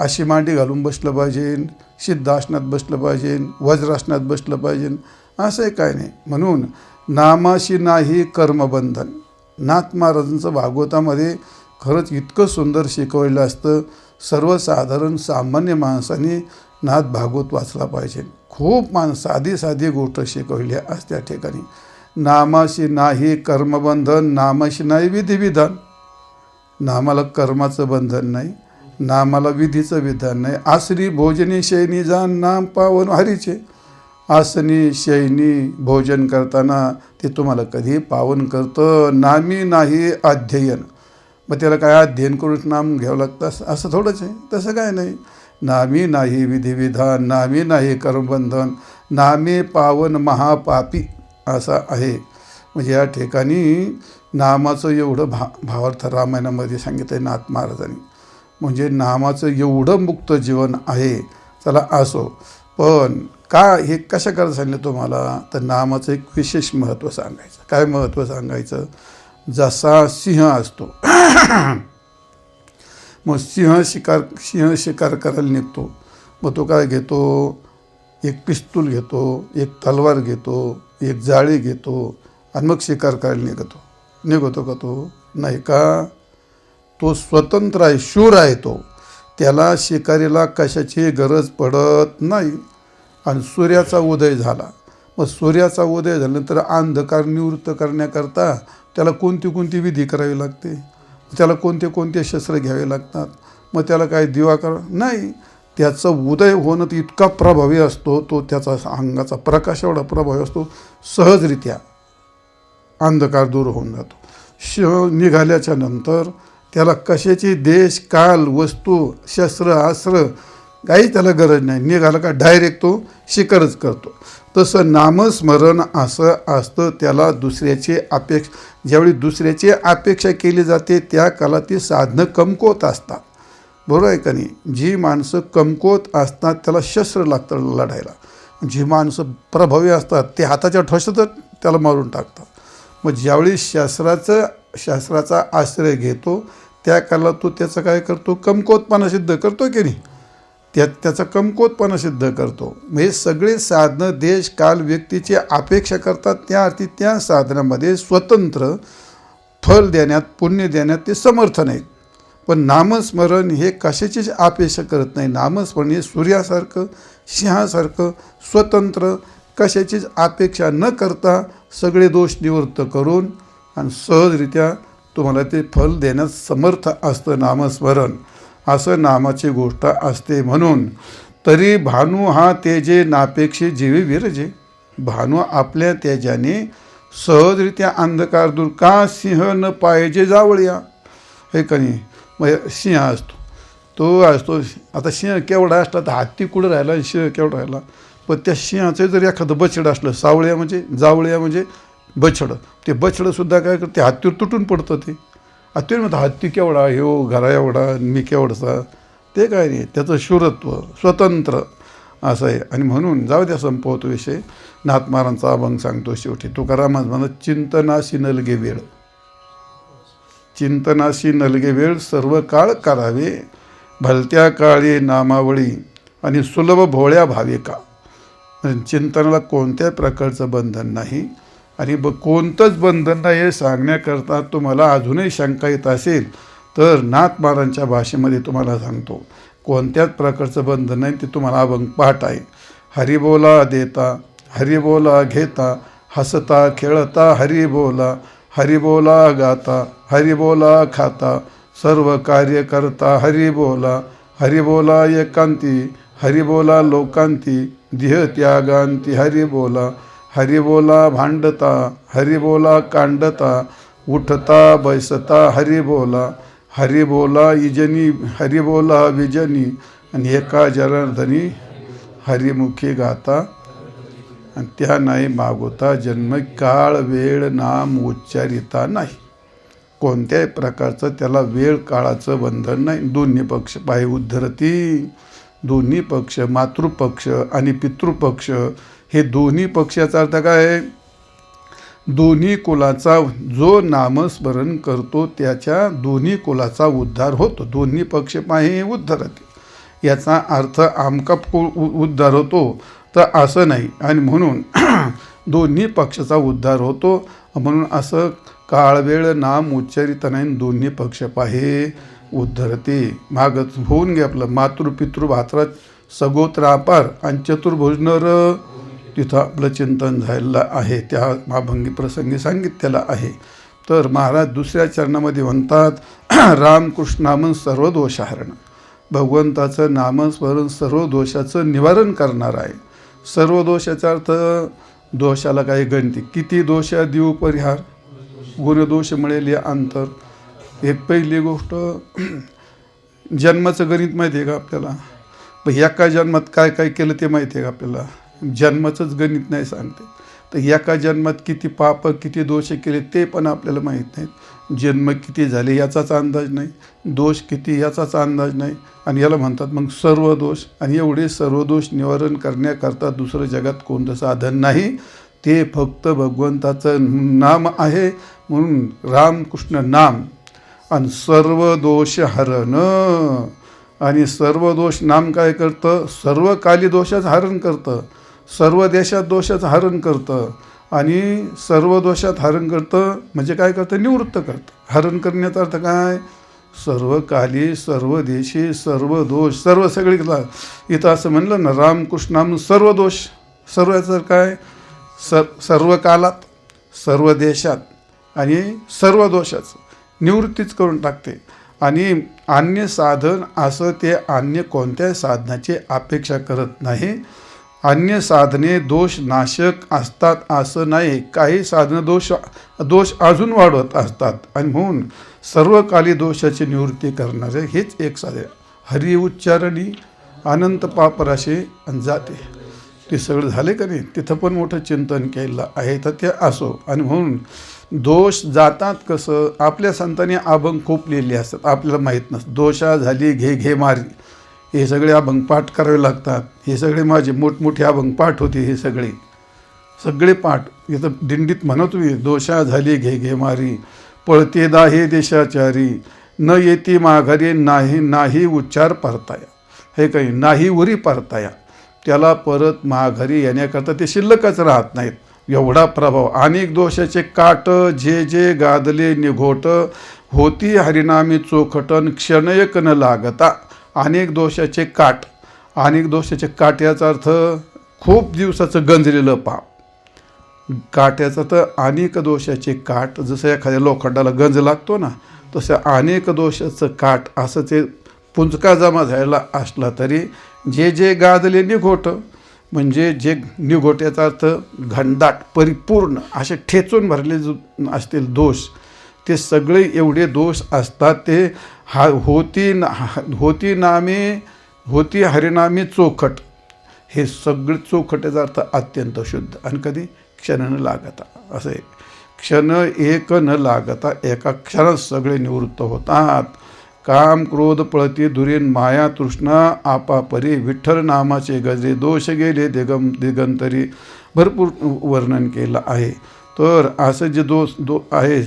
अशी मांडी घालून बसलं पाहिजे, सिद्धासनात बसलं पाहिजे, वज्रासनात बसलं पाहिजे, असंही काय नाही. म्हणून नामाशी नाही कर्मबंधन. नाथ महाराजांचं भागवतामध्ये खरंच इतकं सुंदर शिकवलेलं असतं. सर्वसाधारण सामान्य माणसाने नाथ भागवत वाचला पाहिजे. खूप साधी गोष्ट शिकवली असते त्या ठिकाणी. नामाशी नाही कर्मबंधन, नामाशी नाही विधिविधान. नामाला कर्माचं बंधन नाही, नामाला विधीचं विधान नाही. आसनी भोजनी शयनी जान नाम पावन हरीचे. आसनी शयनी भोजन करताना ते तुम्हाला कधी पावन करतं. नामी नाही अध्ययन, मग त्याला काय अध्ययन करून नाम घ्यावं लागतं असं थोडंच आहे. तसं काय नाही. नामी नाही विधिविधान, नामी नाही कर्मबंधन, नामे पावन महापापी असं आहे. म्हणजे या ठिकाणी नामाचं एवढं भावार्थ रामायणामध्ये सांगितलं आहे नाथ महाराजांनी. म्हणजे नामाचं एवढं मुक्त जीवन आहे. चला असो, पण का हे कशा करायला सांगितलं तुम्हाला, तर नामाचं एक विशेष महत्त्व सांगायचं. काय महत्त्व सांगायचं, जसा सिंह असतो मग सिंह शिकार करायला निघतो. मग तो काय घेतो, एक पिस्तूल घेतो, एक तलवार घेतो, एक जाळी घेतो आणि मग शिकार करायला निघतो का तो? नाही का. तो स्वतंत्र आहे, शूर आहे. तो त्याला शिकारीला कशाची गरज पडत नाही. आणि सूर्याचा उदय झाला, मग सूर्याचा उदय झाल्यानंतर अंधकार निवृत्त करण्याकरता त्याला कोणती विधी करावी लागते, त्याला कोणते शस्त्र घ्यावे लागतात. मग त्याला काय दिवा नाही, त्याचं उदय होणं इतका प्रभावी असतो, तो त्याचा अंगाचा प्रकाश एवढा प्रभावी असतो, सहजरित्या अंधकार दूर होऊन जातो. निघाल्याच्या नंतर त्याला कशाची देश काल वस्तू शस्त्र अस्त्र काही त्याला गरज नाही. निघाला का डायरेक्ट तो शिकारच करतो. तसं नामस्मरण असं असतं. त्याला ज्यावेळी दुसऱ्याची अपेक्षा केली जाते त्या काळात ती साधनं कमकुवत असतात. बरोबर आहे का नाही. जी माणसं कमकुवत असतात त्याला शस्त्र लागतं लढायला. जी माणसं प्रभावी असतात ते हाताच्या ठोशातच त्याला मारून टाकतात. मग ज्यावेळी शास्त्राचा आश्रय घेतो त्या काळात तो त्याचं काय करतो, कमकुवतपणा सिद्ध करतो की नाही, त्याचा कमकुवतपणा सिद्ध करतो. हे सगळे साधनं देश काल व्यक्तीची अपेक्षा करतात, त्या अर्थी त्या साधनामध्ये स्वतंत्र फल देण्यात पुण्य देण्यात ते समर्थ नाहीत. पण नामस्मरण हे कशाचीच अपेक्षा करत नाही. नामस्मरण हे सूर्यासारखं सिंहासारखं स्वतंत्र कशाचीच अपेक्षा न करता सगळे दोष निवृत्त करून आणि सहजरित्या तुम्हाला ते फल देण्यास समर्थ असतं नामस्मरण. असं नामाची गोष्ट असते. म्हणून तरी भानू हा तेजे नापेक्षे जीवी विरजे. भानू आपल्या तेजाने सहजरित्या अंधकार दूर का सिंह न पाहिजे जावळ्या. हे का नाही. मग सिंह असतो आता सिंह केवढा असला तर हत्ती कुठं राहिला आणि सिंह केवढा राहिला. पण त्या सिंहाचं जर एखादं बछड असलं, जावळ्या म्हणजे बछडं, ते बछडंसुद्धा काय करते, हत्तीवर तुटून पडतं. ते हत्तीवर म्हणतं हत्ती केवढा, ह्यो घरा एवढा, मी केवढसा. ते काय नाही, त्याचं शूरत्व स्वतंत्र असं आहे. आणि म्हणून जाऊ द्या, संपवतो विषय. नाथ महाराजांचा अभंग सांगतो शेवटी. तुकारामच म्हणत, चिंतनाशी नलगे वेळ, चिंतनाशी नलगे वेळ सर्व काळ करावे, भलत्या काळी नामावळी आणि सुलभ भोळ्या भाविका. चिंतनाला कोणत्याही प्रकारचं बंधन नाही आणि कोणतंच बंधन नाही हे सांगण्याकरता तुम्हाला अजूनही शंका येत असेल तर नाथ महाराजांच्या भाषेमध्ये तुम्हाला सांगतो, कोणत्याच प्रकारचं बंधन नाही. ते तुम्हाला अभंग पाठ आहे. हरिबोला देता, हरिबोला घेता, हसता खेळता हरिबोला, हरिबोला गाता, हरिबोला खाता, सर्व कार्य करता हरिबोला, हरिबोला एकांती, हरिबोला लोकांती, देह त्यागांती हरिबोला, हरिबोला भांडता, हरिबोला कांडता, उठता बैसता हरिबोला, हरिबोला इजनी, हरिबोला विजनी आणि एका जनार्दनी हरिमुखी गाता आणि त्या नाही मागोता जन्म काळ वेळ नाम उच्चारिता नाही. कोणत्याही प्रकारचं त्याला वेळ काळाचं बंधन नाही. दोन्ही पक्ष पाय उद्धरती, दोन्ही पक्ष मातृपक्ष आणि पितृपक्ष हे दोन्ही पक्षाचा अर्थ काय आहे, दोन्ही कुलाचा जो नामस्मरण करतो त्याच्या दोन्ही कुलाचा उद्धार होतो. दोन्ही पक्ष पाहे उद्धरते याचा अर्थ आमका उद्धार होतो तर असं नाही. आणि म्हणून दोन्ही पक्षाचा उद्धार होतो. म्हणून असं काळवेळ नाम उच्चारित नाही, दोन्ही पक्ष पाहे उद्धरते. मागच होऊन गे आपलं मातृपितृ भात्रात सगोत्र अपार आणि चतुर्भुज नर, तिथं आपलं चिंतन झालेलं आहे. त्या महाभंगी प्रसंगी सांगितलेलं आहे. तर महाराज दुसऱ्या चरणामध्ये म्हणतात, रामकृष्णामन सर्व दोषहरण. भगवंताचं नामस्मरण सर्व दोषाचं निवारण करणार आहे. सर्व दोषाचा अर्थ दोषाला काही गणती, किती दोष देऊ परिहार, गुणदोष मिळेल अंतर. एक पहिली गोष्ट, जन्माचं गणित माहिती आहे का आपल्याला? पण एका जन्मात काय काय केलं ते माहिती आहे का आपल्याला? जन्माचंच गणित नाही सांगते. तर एका जन्मात किती पाप किती दोष केले ते पण आपल्याला माहीत नाहीत. जन्म किती झाले याचाच अंदाज नाही, दोष किती याचाच अंदाज नाही. आणि याला म्हणतात मग सर्व दोष. आणि एवढे सर्व दोष निवारण करण्याकरता दुसरं जगात कोणतं साधन नाही, ते फक्त भगवंताचं नाम आहे. म्हणून रामकृष्ण नाम आणि सर्व दोष हरण. आणि सर्व दोष नाम काय करतं? सर्व काली दोषाचं हरण करतं, सर्व देशात दोषाचं हरण करतं. आणि सर्व दोषात हरण करतं म्हणजे काय करतं? निवृत्त करतं. हरण करण्याचा अर्थ काय? सर्व काली सर्व देशी सर्व दोष सर्व सगळीला. इथं असं म्हणलं ना रामकृष्णाम सर्व दोष. सर्व याचं काय? सर्व कालात सर्व देशात आणि सर्व दोषाचं निवृत्तीच करून टाकते. आणि अन्य साधन असं ते अन्य कोणत्याही साधनाची अपेक्षा करत नाही. अन्य साधने दोष नाशक असतात असं नाही, काही साधनं दोष अजून वाढवत असतात. आणि म्हणून सर्व काली दोषाची निवृत्ती करणारे हेच एक साधे. हरी उच्चारणी अनंत पापराशे जाते. ते सगळं झाले का नाही? तिथं पण मोठं चिंतन केलं आहे. तर ते असो. आणि म्हणून दोष जातात कसं? आपल्या संतांनी अभंग खूप लिहिले असतात, आपल्याला माहीत नसतं. दोषा झाली घे घे मारी, हे सगळे अभंग पाठ करावे लागतात. हे सगळे माझे मोठमोठे अभंग पाठ होते. हे सगळे पाठ इथं दिंडीत म्हणत मी, दोषा झाली घे घे मारी, पळते दाहे देशाचारी, न येती माघारी नाही नाही उच्चार परताया. हे काही नाही उरी परताया, त्याला परत माघारी येण्याकरता ते शिल्लकच राहत नाहीत. एवढा प्रभाव. अनेक दोषाचे काट जे जे गादले निघोट, होती हरिनामी चोखटन क्षणयक न लागता. अनेक दोषाचे काट. अनेक दोषाचे काट याचा अर्थ खूप दिवसाचं गंजलेलं पाप. काट्याचा तर अनेक दोषाचे काट, जसं एखाद्या लोखंडाला गंज लागतो ना, तसं अनेक दोषाचं काट. असं ते पुंजका जमा झालेला असला तरी जे जे गादले निघोट, म्हणजे जे निघोट्याचा अर्थ घनदाट परिपूर्ण असे ठेचून भरले असतील दोष, ते सगळे एवढे दोष असतात. ते होती नामे होती हरिनामी चोखट. हे सगळे चोखटेचा अर्थ अत्यंत शुद्ध. आणि कधी? क्षण न लागता. असं आहे, क्षण एक न लागता एका क्षणात सगळे निवृत्त होतात. काम क्रोध पळती दुरीन माया तृष्णा आपापरी, विठ्ठल नामाचे गजरे दोष गेले दिगंतरी. भरपूर वर्णन केलं आहे. तर असं जे दोष आहे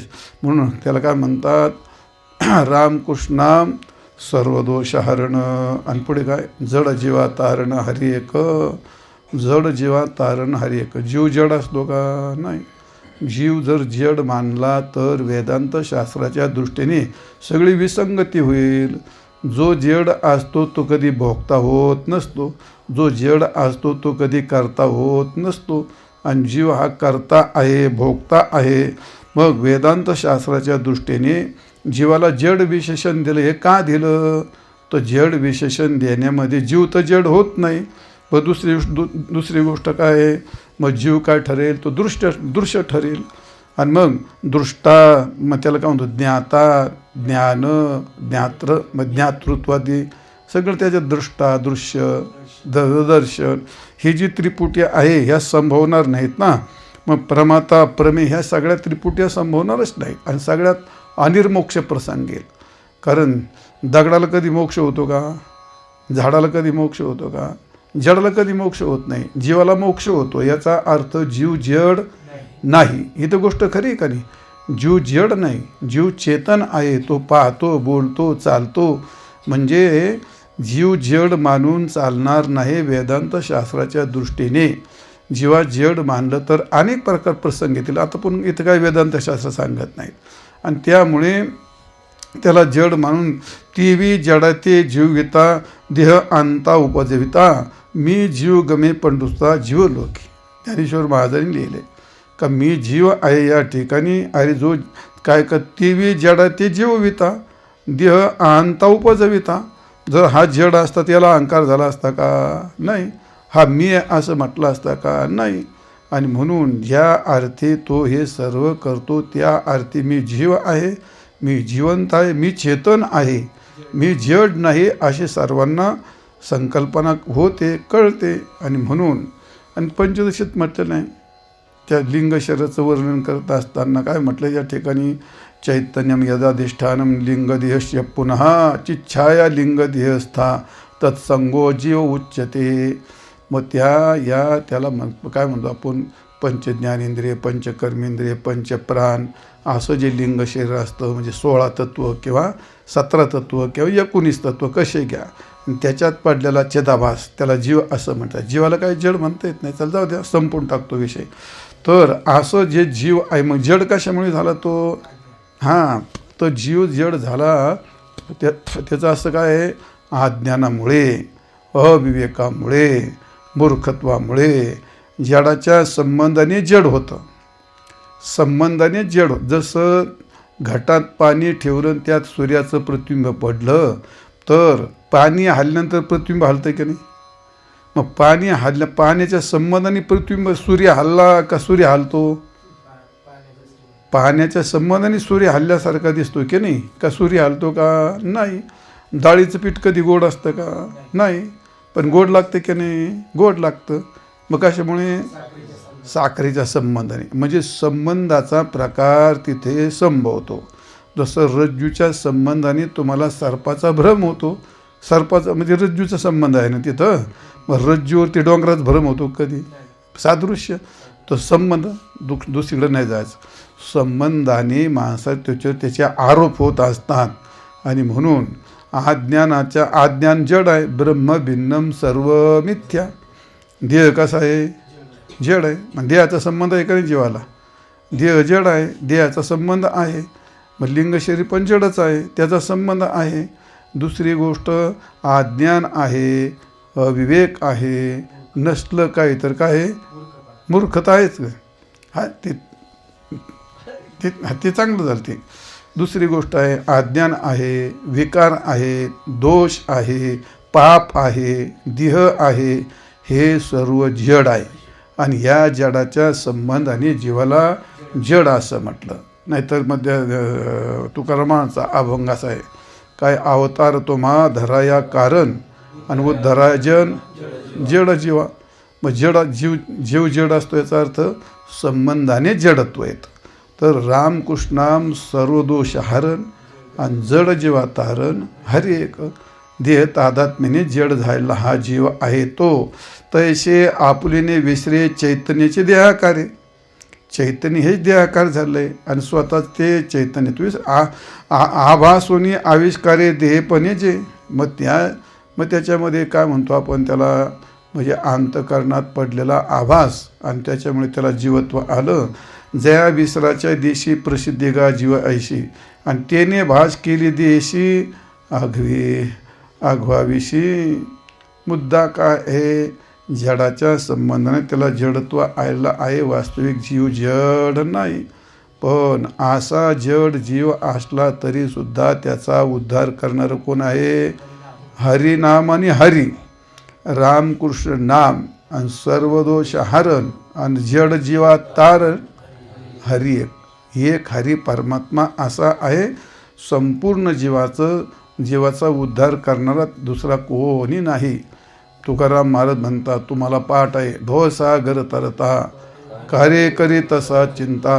म्हणून त्याला काय म्हणतात? रामकृष्णाम सर्व दोष हरण. आणि पुढे काय? जड जीवा तारण हरी एक. जड जीवा तारण हरी एक. जीव जड असतो का? नाही. जीव जर जड मानला तर वेदांत शास्त्राच्या दृष्टीने सगळी विसंगती होईल. जो जड असतो तो कधी भोगता होत नसतो, जो जड असतो तो कधी करता होत नसतो. आणि जीव हा करता आहे, भोगता आहे. मग वेदांत शास्त्राच्या दृष्टीने जीवाला जड विशेषण दिलं. हे का दिलं? तर जड विशेषण देण्यामध्ये जीव तर जड होत नाही. व दुसरी गोष्ट काय आहे? मग जीव काय ठरेल? तो दृश्य ठरेल. आणि मग दृष्टा, मग त्याला काय म्हणतो? ज्ञाता, ज्ञान, ज्ञात्र, मग ज्ञातृत्वादी सगळं त्याच्यात दृष्टा, दृश्य, दर्शन ही जी त्रिपुटी आहे ह्या संभवणार नाहीत ना. मग प्रमाता प्रमेय ह्या सगळ्या त्रिपुट्या संभवणारच नाहीत. आणि सगळ्यात अनिर्मोक्ष प्रसंग येईल. कारण दगडाला कधी मोक्ष होतो का? झाडाला कधी मोक्ष होतो का? जडाला कधी मोक्ष होत नाही. जीवाला मोक्ष होतो. याचा अर्थ जीव जड नाही. ही तर गोष्ट खरी का नाही? जीव जड नाही, जीव चेतन आहे. तो पाहतो, बोलतो, चालतो. म्हणजे जीव जड मानून चालणार नाही. वेदांत शास्त्राच्या दृष्टीने जीवा जड मानलं तर अनेक प्रकार प्रसंग येतील. आता पण इथं काय वेदांत शास्त्र सांगत नाहीत. आणि त्यामुळे त्याला जड मानून तीवी जडते जीविता देह अंता उपजीविता, मी जीव गमे पंडुस्ता जीवलोकी. ज्ञानेश्वर महाराजांनी लिहिले का मी जीव आहे या ठिकाणी. अरे जो काय का तीवी जडते जीवविता देह अंता उपजीविता. जर हा जड असता त्याला अहंकार झाला असता का? नाही. हा मी असं म्हटलं असता का? नाही. आणि म्हणून ज्या अर्थी तो हे सर्व करतो त्या अर्थी मी जीव आहे, मी जिवंत आहे, मी चेतन आहे, मी जड नाही, अशी सर्वांना संकल्पना होते, कळते. आणि म्हणून आणि पंचदशीत म्हटलं नाही, त्या लिंग शरीराचं वर्णन करत असताना काय म्हटलं या ठिकाणी, चैतन्यम यदाधिष्ठानम लिंगदेहस्य पुनः चिच्छाया लिंगदेहस्था तत्संगो जीव उच्यते. मग त्याला काय म्हणतो आपण, पंचज्ञानेंद्रिय, पंचकर्मेंद्रिय, पंचप्राण असं जे लिंग शरीर असतं, म्हणजे 16 तत्व किंवा 17 तत्व किंवा 19 तत्व कसे घ्या, त्याच्यात पडलेला चिदाभास त्याला जीव असं म्हणतात. जीवाला काही जड म्हणता येत नाही, चल जाऊ द्या, संपून टाकतो विषय. तर असं जे जीव आहे, मग जड कशामुळे झाला तो, हां, तो जीव जड झाला त्याचं असं काय आहे, अज्ञानामुळे, अविवेकामुळे, मूर्खत्वामुळे. जडाच्या संबंधाने जड होतं, संबंधाने जड. जसं घटात पाणी ठेवलं त्यात सूर्याचं प्रतिबिंब पडलं, तर पाणी हलल्यानंतर प्रतिबिंब हलतं की नाही. मग पाणी हलल्या, पाण्याच्या संबंधाने प्रतिबिंब, सूर्य हलला का सूर्य हलतो, पाण्याच्या संबंधाने सूर्य हलल्यासारखा दिसतो की नाही, का सूर्य हलतो का नाही. डाळीचं पीठ कधी गोड असतं का नाही, पण गोड लागतं की नाही, गोड लागतं. मग कशामुळे, साखरेच्या संबंधाने. म्हणजे संबंधाचा प्रकार तिथे संभवतो. जसं रज्जूच्या संबंधाने तुम्हाला सर्पाचा भ्रम होतो, सर्पाचा म्हणजे रज्जूचा संबंध आहे ना तिथं. मग रज्जूवरती डोंगरात भ्रम होतो कधी, सादृश्य. तो संबंध दुसरीकडे नाही जायचं, संबंधाने माणसात त्याचे आरोप होत असतात. आणि म्हणून अज्ञान जड आहे, ब्रह्म भिन्नम सर्व मिथ्या. देह कसा आहे, जड आहे. मग देहाचा संबंध आहे का नाही जीवाला, देह जड आहे, देहाचा संबंध आहे. मग लिंग शरीर पण जडच आहे, त्याचा संबंध आहे. दुसरी गोष्ट, अज्ञान आहे, अविवेक आहे, नसलं काय तर काय, मूर्खता आहेच. हा ते चांगलं झालं ते. दुसरी गोष्ट आहे, अज्ञान आहे, विकार आहे, दोष आहे, पाप आहे, देह आहे, हे सर्व जड आहे. आणि या जडाच्या संबंधाने जीवाला जड असं म्हटलं. नाहीतर मध्ये तुकारामांचा अभंग असा आहे, काय अवतार तुम्हा धराया कारण आणि व धराजन जड जीवा. मग जीव जड असतो, याचा अर्थ संबंधाने जडत्व येतं. तर रामकृष्णाम सर्व दोष हरण आणि जड जीवा तारण हरी एक. देह तादात्म्याने जड झालेला हा जीव आहे तो. तैसे आपुलीने विसरे चैतन्याचे देहाकारे. चैतन्य हेच देहाकार झालं आहे आणि स्वतः ते चैतन्य तुम्ही आभासोनी आविष्कारे देहपणे जे. मग त्याच्यामध्ये काय म्हणतो आपण त्याला, म्हणजे अंतःकरणात पडलेला आभास आणि त्याच्यामुळे त्याला जीवत्व आलं. जया विसराच्या देशी प्रसिद्धी गा जीव ऐशी आणि त्याने भास केली देशी आघवाविषयी. मुद्दा काय आहे, जडाच्या संबंधाने त्याला जडत्व आलेला आहे. वास्तविक जीव जड नाही, पण असा जड जीव असला तरीसुद्धा त्याचा उद्धार करणारं कोण आहे, हरिनाम आणि हरी. रामकृष्ण नाम आणि सर्व दोष हरण आणि जड जीवा तारण हरी एक हरी परमात्मा असा आहे. संपूर्ण जीवाचा उद्धार करणारा दुसरा कोणी नाही. तुकाराम महाराज म्हणतात, तुम्हाला पाठ आहे, भवसागर तरता कार्य करी तसा चिंता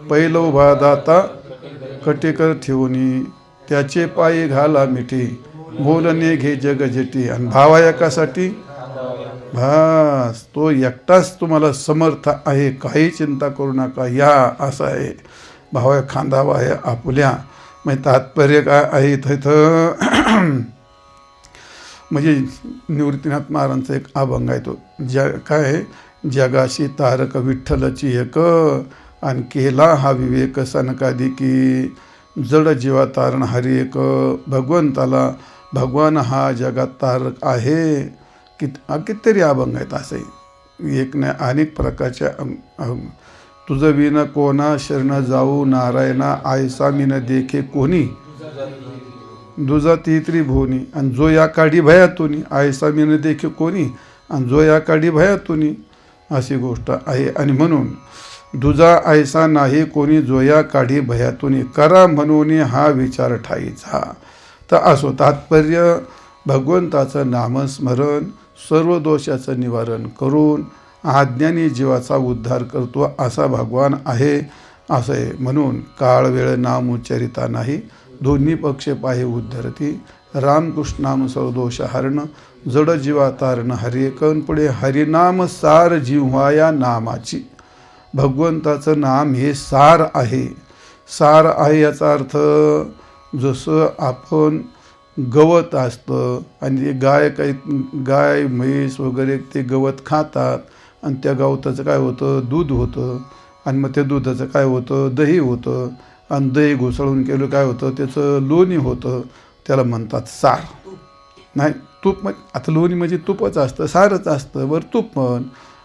पहिलं उभा दाता कटेकर ठेवणी त्याचे पायी घाला मिठी बोलणे घे जगजेटी. आणि भावा एकासाठी भास तो एकटाच तुम्हाला समर्थ आहे, काही चिंता करू नका या असं आहे. भावा खांदावा आहे आपुल्या. म्हणजे तात्पर्य काय आहे तिथं, म्हणजे निवृत्तीनाथ महाराजांचा एक अभंग आहे तो, काय जगाशी तारक विठ्ठलची एक आणि केला हा विवेक सनकादी की जड जीवा तारण हरी एक. भगवान हा जगात तारक आहे. कितीतरी अभंग आहेत असे, एक नाही अनेक प्रकारच्या. तुझं विन कोणा शरण जाऊ नारायणा आयसा मी न देखे कोणी दुजा ती त्रिभुवनी आणि जो या काढी भयातुनी आयसा मी न देखे कोणी आणि जो या काढी भयातुनी अशी गोष्ट आहे. आणि म्हणून दुजा ऐसा नाही कोणी जोया काढी भयातून करा म्हणून हा विचार ठाईचा. तर असो तात्पर्य भगवंताचं नामस्मरण सर्व दोषाचं निवारण करून अज्ञानी जीवाचा उद्धार करतो असा भगवान आहे असे म्हणून काळ वेळ नाम उच्चारिता नाही दोन्ही पक्ष पाहे उद्धरती. रामकृष्णाम सर्वदोष हरण जड जीवा तारण हरिकन पुढे हरिनाम सार जिव्हाया नामाची. भगवंताचं नाम हे सार आहे. सार आहे याचा अर्थ जसं आपण गवत असतं आणि ते गाय म्हैस वगैरे ते गवत खातात आणि त्या गवताचं काय होतं दूध होतं आणि मग त्या दुधाचं काय होतं दही होतं आणि दही घुसळून केलं काय होतं त्याचं लोणी होतं. त्याला म्हणतात सार. नाही तूप आता लोणी म्हणजे तुपच असतं सारच असतं बरं तूप पण.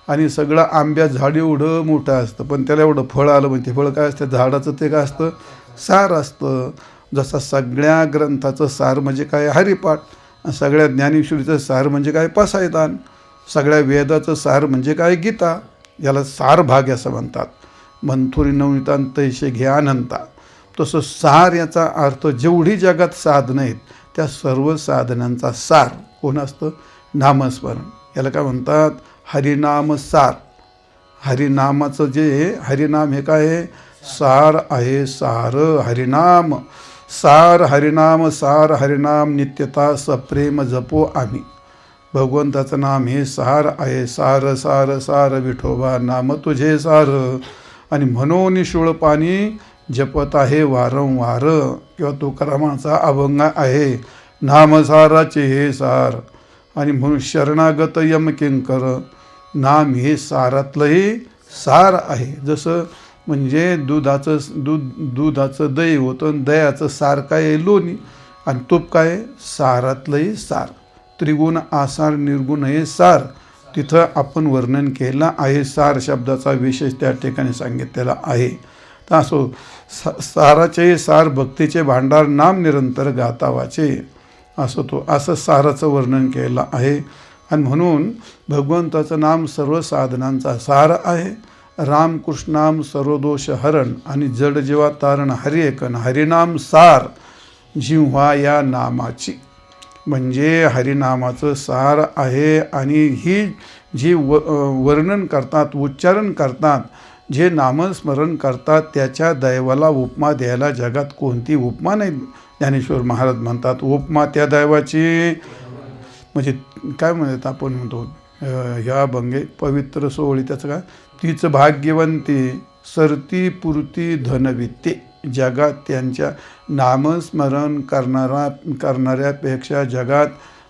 आणि सगळं आंब्या झाड एवढं मोठं असतं पण त्याला एवढं फळ आलं म्हणजे ते फळ काय असतं झाडाचं ते काय असतं सार असतं. जसं सगळ्या ग्रंथाचं सार म्हणजे काय हरिपाठ, सगळ्या ज्ञानेश्वरीचं सार म्हणजे काय पसायदान, सगळ्या वेदाचं सार म्हणजे काय गीता. याला सार भाग असं म्हणतात. मंथुरी नवनीतान तैसे घे अनंता. तसं सार याचा अर्थ जेवढी जगात साधनं आहेत त्या सर्व साधनांचा सार कोण असतं नामस्मरण. याला काय म्हणतात हरिनाम सार. हरिनामाचं जे हरिनाम हे काय आहे सार आहे. सार हरिनाम सार हरिनाम सार हरिनाम नित्यता सप्रेम जपो आम्ही. भगवंताचं नाम हे सार आहे. सार सार सार विठोबा नाम तुझे सार. आणि म्हणून शूळ पाणी जपत आहे वारंवार. किंवा तुकारामाचा अभंग आहे नामसाराचे हे सार. आणि म्हणून शरणागत यम किंकर नाम हे सारातलंही सार आहे. जसं म्हणजे दुधाचं दही होतं आणि दह्याचं सार काय आहे लोणी आणि तूप काय सारातलंही सार. त्रिगुण आसार निर्गुण हे सार तिथं आपण वर्णन केलं आहे. सार शब्दाचा विशेष त्या ठिकाणी सांगितलेला आहे. तर असो साराचे सार भक्तीचे भांडार नाम निरंतर गाता वाचे असं तो असं साराचं वर्णन केलं आहे. आणि म्हणून भगवंताचं नाम सर्व साधनांचा सार आहे. रामकृष्णाम सर्वदोष हरण आणि जड जीवा तारण हरिएकन हरिनाम सार जिव्हा या नामाची. म्हणजे हरिनामाचं सार आहे. आणि ही जी वर्णन करतात उच्चारण करतात जे नामस्मरण करतात त्याच्या दैवाला उपमा द्यायला जगात कोणती उपमा नाही. ज्ञानेश्वर महाराज म्हणतात उपमा त्या दैवाची म्हणजे काय म्हणतात आपण म्हणतो ह्या भंगे पवित्र सोहळी त्याचं काय तीच भाग्यवंती सरती पुरती धनवित्ते. जगात त्यांच्या नामस्मरण करणाऱ्यापेक्षा जगात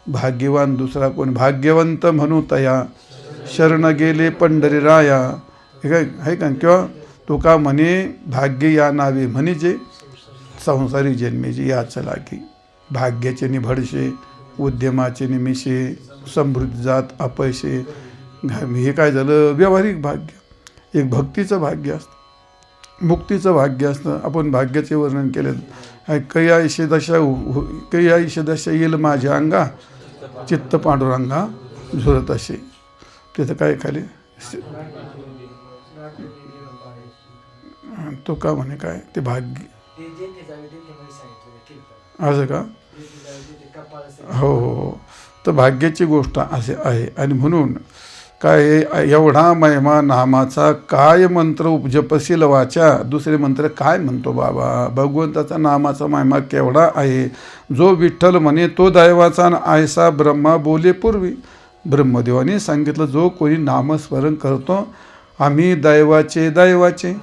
भाग्यवान दुसरा कोण. भाग्यवंत म्हणू तया शरण गेले पंढरीराया हे काय आहे का. किंवा तुका म्हणे भाग्य या नावे म्हणजे संसारी जन्मेची याच लागी. भाग्याचे निभडशे उद्यमाचे निमिषे समृद्धी जात अपयशे. हे काय झालं व्यावहारिक भाग्य. एक भक्तीचं भाग्य असतं मुक्तीचं भाग्य असतं. आपण भाग्याचे वर्णन केले काही आयुष्य दशा येईल माझ्या अंगा चित्त पांडुरंगा झुरत असे. तिथं काय खाली तो का म्हणे काय ते भाग्य असं का हो हो हो. तर भाग्याची गोष्ट असे आहे. आणि म्हणून काय एवढा महिमा नामाचा काय मंत्र उपजपशील वाचा. दुसरे मंत्र काय म्हणतो बाबा. भगवंताचा नामाचा महिमा केवढा आहे. जो विठ्ठल म्हणे तो दैवाचा आयसा ब्रह्मा बोले पूर्वी. ब्रह्मदेवाने सांगितलं जो कोणी नामस्मरण करतो आम्ही दैवाचे दैवाचे.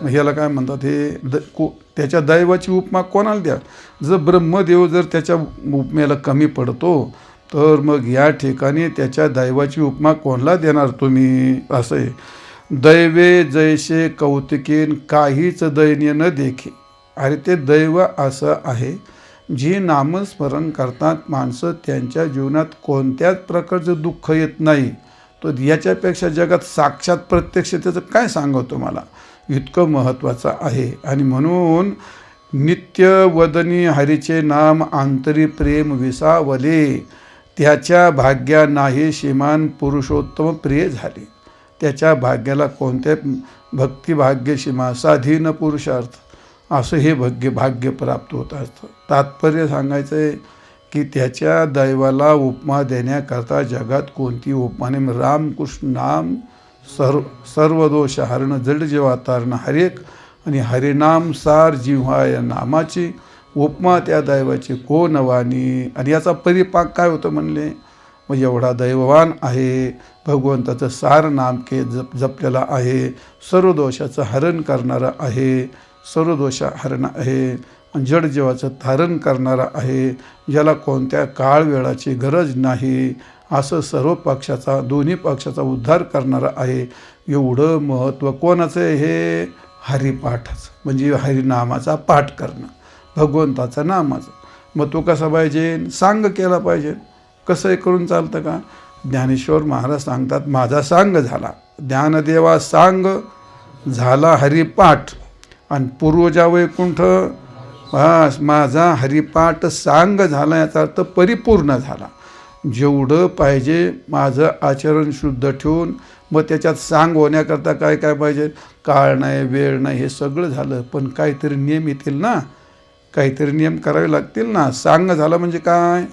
ह्याला काय म्हणतात हे त्याच्या दैवाची उपमा कोणाला द्या. जर ब्रह्मदेव जर त्याच्या उपमेला कमी पडतो तर मग या ठिकाणी त्याच्या दैवाची उपमा कोणाला देणार तुम्ही. असं आहे दैवे जैसे कौतिकेन काहीच दैन्य न देखे. अरे ते दैव असं आहे जी नामस्मरण करतात माणसं त्यांच्या जीवनात कोणत्याच प्रकारचं दुःख येत नाही. तो याच्यापेक्षा जगात साक्षात प्रत्यक्ष त्याचं काय सांगतो मला इतकं महत्त्वाचं आहे. आणि म्हणून नित्य वदनी हरीचे नाम आंतरी प्रेम विसावले. त्याच्या भाग्या नाही श्रीमान पुरुषोत्तम प्रिय झाले. त्याच्या भाग्याला कोणत्या भक्तिभाग्य सीमा साधीन पुरुषार्थ असं हे भाग्य प्राप्त होत असतं. तात्पर्य सांगायचं आहे की त्याच्या दैवाला उपमा देण्याकरता जगात कोणती उपमा नाही. रामकृष्ण नाम सर्व दोष हरण जड जेव्हा तारण हरेक आणि हरिनाम सार जिव्हा या नामाची उपमा त्या दैवाची कोण वाणी. आणि याचा परिपाक काय होतं म्हणले, मग एवढा दैववान आहे, भगवंताचं सार नाम जपलेला आहे, सर्व दोषाचं हरण करणारा आहे, सर्व दोष हरण आहे, जड जीवाचं धारण करणारा आहे, ज्याला कोणत्या काळ वेळाची गरज नाही, असं सर्व पक्षाचा दोन्ही पक्षाचा उद्धार करणारा आहे. एवढं महत्त्व कोणाचं आहे, हे हरिपाठाचं म्हणजे हरिनामाचा पाठ करणं, भगवंताचं नामाचं. मग तो कसा पाहिजे, सांग केला पाहिजे. कसं करून चालतं का. ज्ञानेश्वर महाराज सांगतात, माझा सांग झाला, ज्ञानदेवा सांग झाला हरिपाठ, आणि पूर्वजा वैकुंठ माझा हरिपाठ सांग झाला, याचा अर्थ परिपूर्ण झाला. जेवढं पाहिजे माझं आचरण शुद्ध ठेवून, मग त्याच्यात सांग होण्याकरता काय काय पाहिजे, काळ नाही वेळ नाही हे सगळं झालं, पण काहीतरी नियम येतील ना, काहीतरी नियम करावे लागतील ना. सांग झाला म्हणजे काय,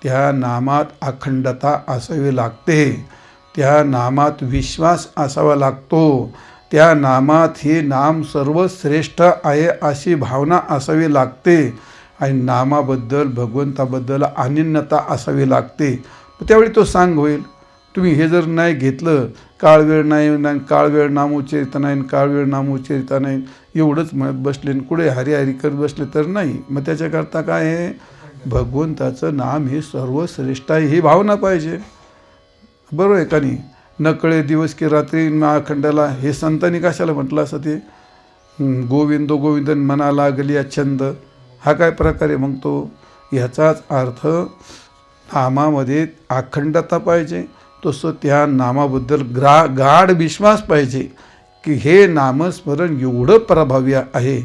त्या नामात अखंडता असावी लागते, त्या नामात विश्वास असावा लागतो, त्या नामात हे नाम सर्वश्रेष्ठ आहे अशी भावना असावी लागते, आणि नामाबद्दल भगवंताबद्दल अनन्यता असावी लागते. त्यावेळी तो सांग होईल. तुम्ही हे जर नाही घेतलं, काळ वेळ नाही, काळ वेळ नाम उच्चारिता नाही, काळ वेळ नाम उच्चारिता नाही, एवढंच म्हणत बसले कुठे हरी करत बसले तर नाही. मग त्याच्याकरता काय आहे, भगवंताचं नाम हे सर्वश्रेष्ठ आहे ही भावना पाहिजे. बरोबर आहे का नाही. नकळे दिवस की रात्री अखंडाला हे संतांनी कशाला म्हटलं असं, ते गोविंद गोविंद मना लागली छंद, हा काय प्रकारे मग तो. ह्याचाच अर्थ नामामध्ये अखंडता पाहिजे, तसं त्या नामाबद्दल गाढ विश्वास पाहिजे की हे नामस्मरण एवढं प्रभावी आहे.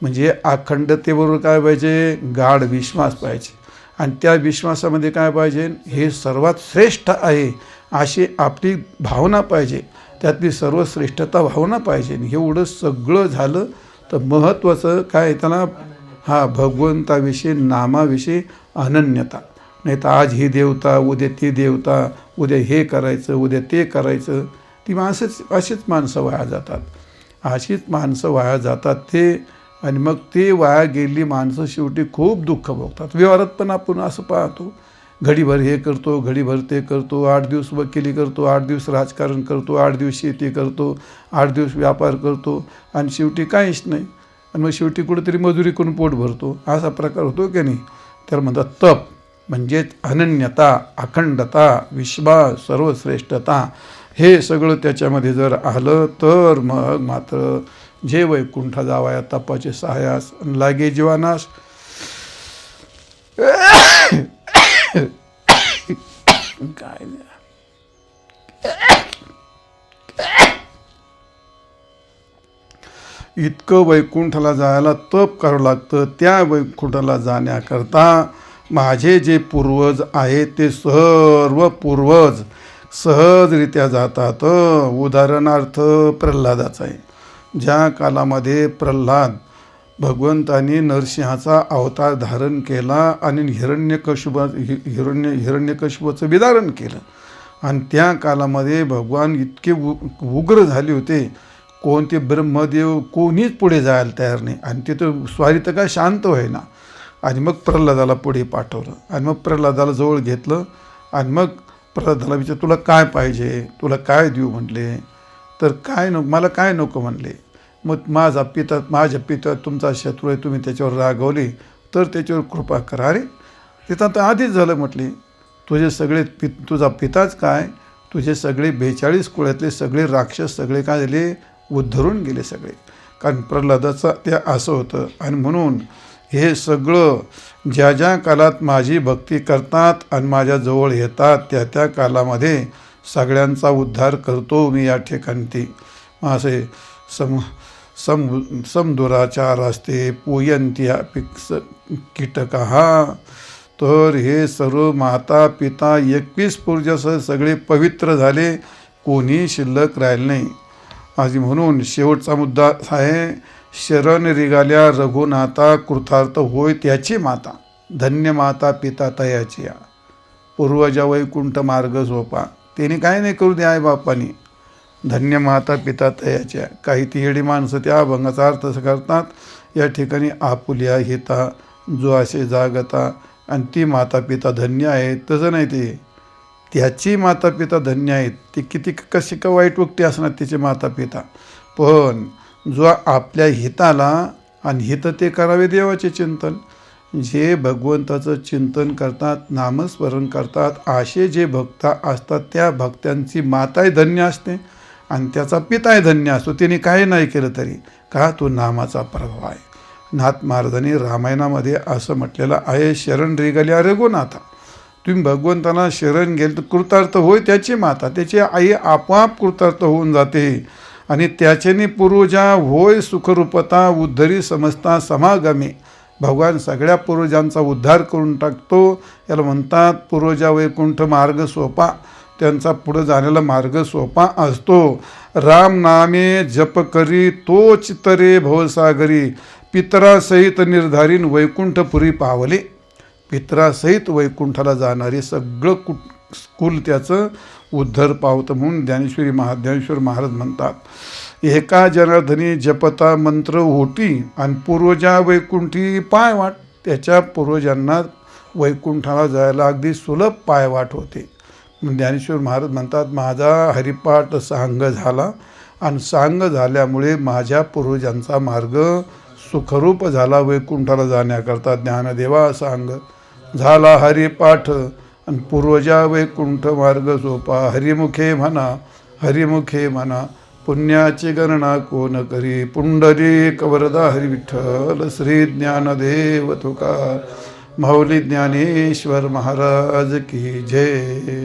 म्हणजे अखंडतेबरोबर काय पाहिजे, गाढ विश्वास पाहिजे, आणि त्या विश्वासामध्ये काय पाहिजे, हे सर्वात श्रेष्ठ आहे अशी आपली भावना पाहिजे, त्यातली सर्वश्रेष्ठता भावना पाहिजे. एवढं सगळं झालं तर महत्त्वाचं काय त्याला, हा भगवंताविषयी नामाविषयी अनन्यता. नाही तर आज ही देवता, उद्या ती देवता, उद्या हे करायचं, उद्या ते करायचं, ती अशीच माणसं वाया जातात, अशीच माणसं वाया जातात ते. आणि मग ते वाया गेलेली माणसं शेवटी खूप दुःख भोगतात. व्यवहारात पण आपण असं पाहतो, घडीभर हे करतो, घडीभर ते करतो, 8 दिवस वकिली करतो, 8 दिवस राजकारण करतो, 8 दिवस शेती करतो, 8 दिवस व्यापार करतो, आणि शेवटी काहीच नाही. आणि मग शेवटी कुठेतरी मजुरी करून पोट भरतो, असा प्रकार होतो की नाही. त्याला म्हणतात तप, म्हणजेच अनन्यता, अखंडता, विश्वास, सर्वश्रेष्ठता, हे सगळं त्याच्यामध्ये जर आलं तर मग मात्र जे वैकुंठ जावाया तपाचे सहायास लागे जीवानाश. काय इतकं वैकुंठाला जायला तप करावं लागतं. त्या वैकुंठाला जाण्याकरता माझे जे पूर्वज आहेत ते सर्व पूर्वज सहजरित्या जातात. उदाहरणार्थ प्रल्हादाचं आहे. ज्या कालामध्ये प्रल्हाद भगवंतांनी नरसिंहाचा अवतार धारण केला आणि हिरण्यकशिपूचं विदारण केलं, आणि त्या कालामध्ये भगवान इतके उग्र झाले होते, कोणते ब्रह्मदेव कोणीच पुढे जायला तयार नाही, आणि तिथं स्वारी तर काय शांत व्हायना. आणि मग प्रल्हादाला पुढे पाठवलं, आणि मग प्रल्हादाला जवळ घेतलं, आणि मग प्रल्हादाला विचार तुला काय पाहिजे, तुला काय देऊ म्हटले. तर काय नको, मला काय नको म्हणले. मग माझ्या पिता तुमचा शत्रू आहे, तुम्ही त्याच्यावर रागवले तर त्याच्यावर कृपा करा. अरे तिथं तर आधीच झालं म्हटले, तुझे सगळे तुझा पिताच काय, तुझे सगळे 42 कुळातले सगळे राक्षस सगळे काय झाले, उद्धरून गेले सगळे. कारण प्रल्हादाचं ते असं होतं. आणि म्हणून हे सगळं ज्या ज्या कालात माझी भक्ती करतात आणि माझ्याजवळ येतात त्या त्या कालामध्ये सगळ्यांचा उद्धार करतो मी. या ठिकाणी ते असे समदुराचार असते पूयंत्या कीटकहा. तर हे सर्व माता पिता 21 पूर्जासह सगळे पवित्र झाले. कोणी शिल्लक राहिलं नाही. आज म्हणून शेवटचा मुद्दा आहे, शरण रिगाल्या रघुनाथा कृतार्थ होय त्याची माता. धन्य माता पिता तयाची या, पूर्वजा वैकुंठ मार्ग झोपा. त्याने काय नाही करू द्या आई बापानी. धन्य माता पिता तयाच्या. काही तिहेडी माणसं त्या अभंगाचा अर्थ असं करतात, या ठिकाणी आपुल्या हिता जो असे जागता आणि ती माता पिता धन्य आहेत. तसं नाही, ते त्याची माता पिता धन्य आहेत. ते किती कशी का वाईट व्यक्ती असणार तिचे माता पिता, पण जो आपल्या हिताला, आणि हित ते करावे देवाचे चिंतन. जे भगवंताचं चिंतन करतात, नामस्मरण करतात, असे जे भक्त असतात त्या भक्तांची माताही धन्य असते आणि त्याचा पिताही धन्य असतो. त्याने काही नाही केलं तरी, का तो नामाचा प्रभाव आहे. नाथ महाराजांनी रामायणामध्ये असं म्हटलेलं आहे, शरण रिगल्या रघुनाथा. तुम्ही भगवंताला शरण गेल तर कृतार्थ होय त्याची माता. त्याची आई आपोआप कृतार्थ होऊन जाते आणि त्याच्याने पूर्वजा होय सुखरूपता उद्धरी समजता समागमे. भगवान सगळ्या पूर्वजांचा उद्धार करून टाकतो. याला म्हणतात पूर्वजा वैकुंठ मार्ग सोपा. त्यांचा पुढं जाण्याला मार्ग सोपा असतो. राम नामे जप करी तो चितरे भवसागरी. पितरासहित निर्धारीन वैकुंठपुरी पावले. पितरासहित वैकुंठाला जाणारे सगळं कुल त्याचं उद्धर पावतं. म्हणून ज्ञानेश्वरी ज्ञानेश्वर महाराज म्हणतात, एका जनार्दनी जपता मंत्र ओटी आणि पूर्वजा वैकुंठी पायवाट. त्याच्या पूर्वजांना वैकुंठाला जायला अगदी सुलभ पायवाट होते. ज्ञानेश्वर महाराज म्हणतात, माझा हरिपाठ सांग झाला आणि सांग झाल्यामुळे माझ्या पूर्वजांचा मार्ग सुखरूप झाला वैकुंठाला जाण्याकरता. ज्ञानदेवा सांग झाला हरिपाठ आणि पूर्वजा वैकुंठ मार्ग सोपा. हरिमुखे म्हणा हरिमुखे म्हणा पुण्याची गणना कोण करी. पुंडलिक वरदा हरी विठ्ठल श्री ज्ञानदेव तुकार. माऊली ज्ञानेश्वर महाराज की जय.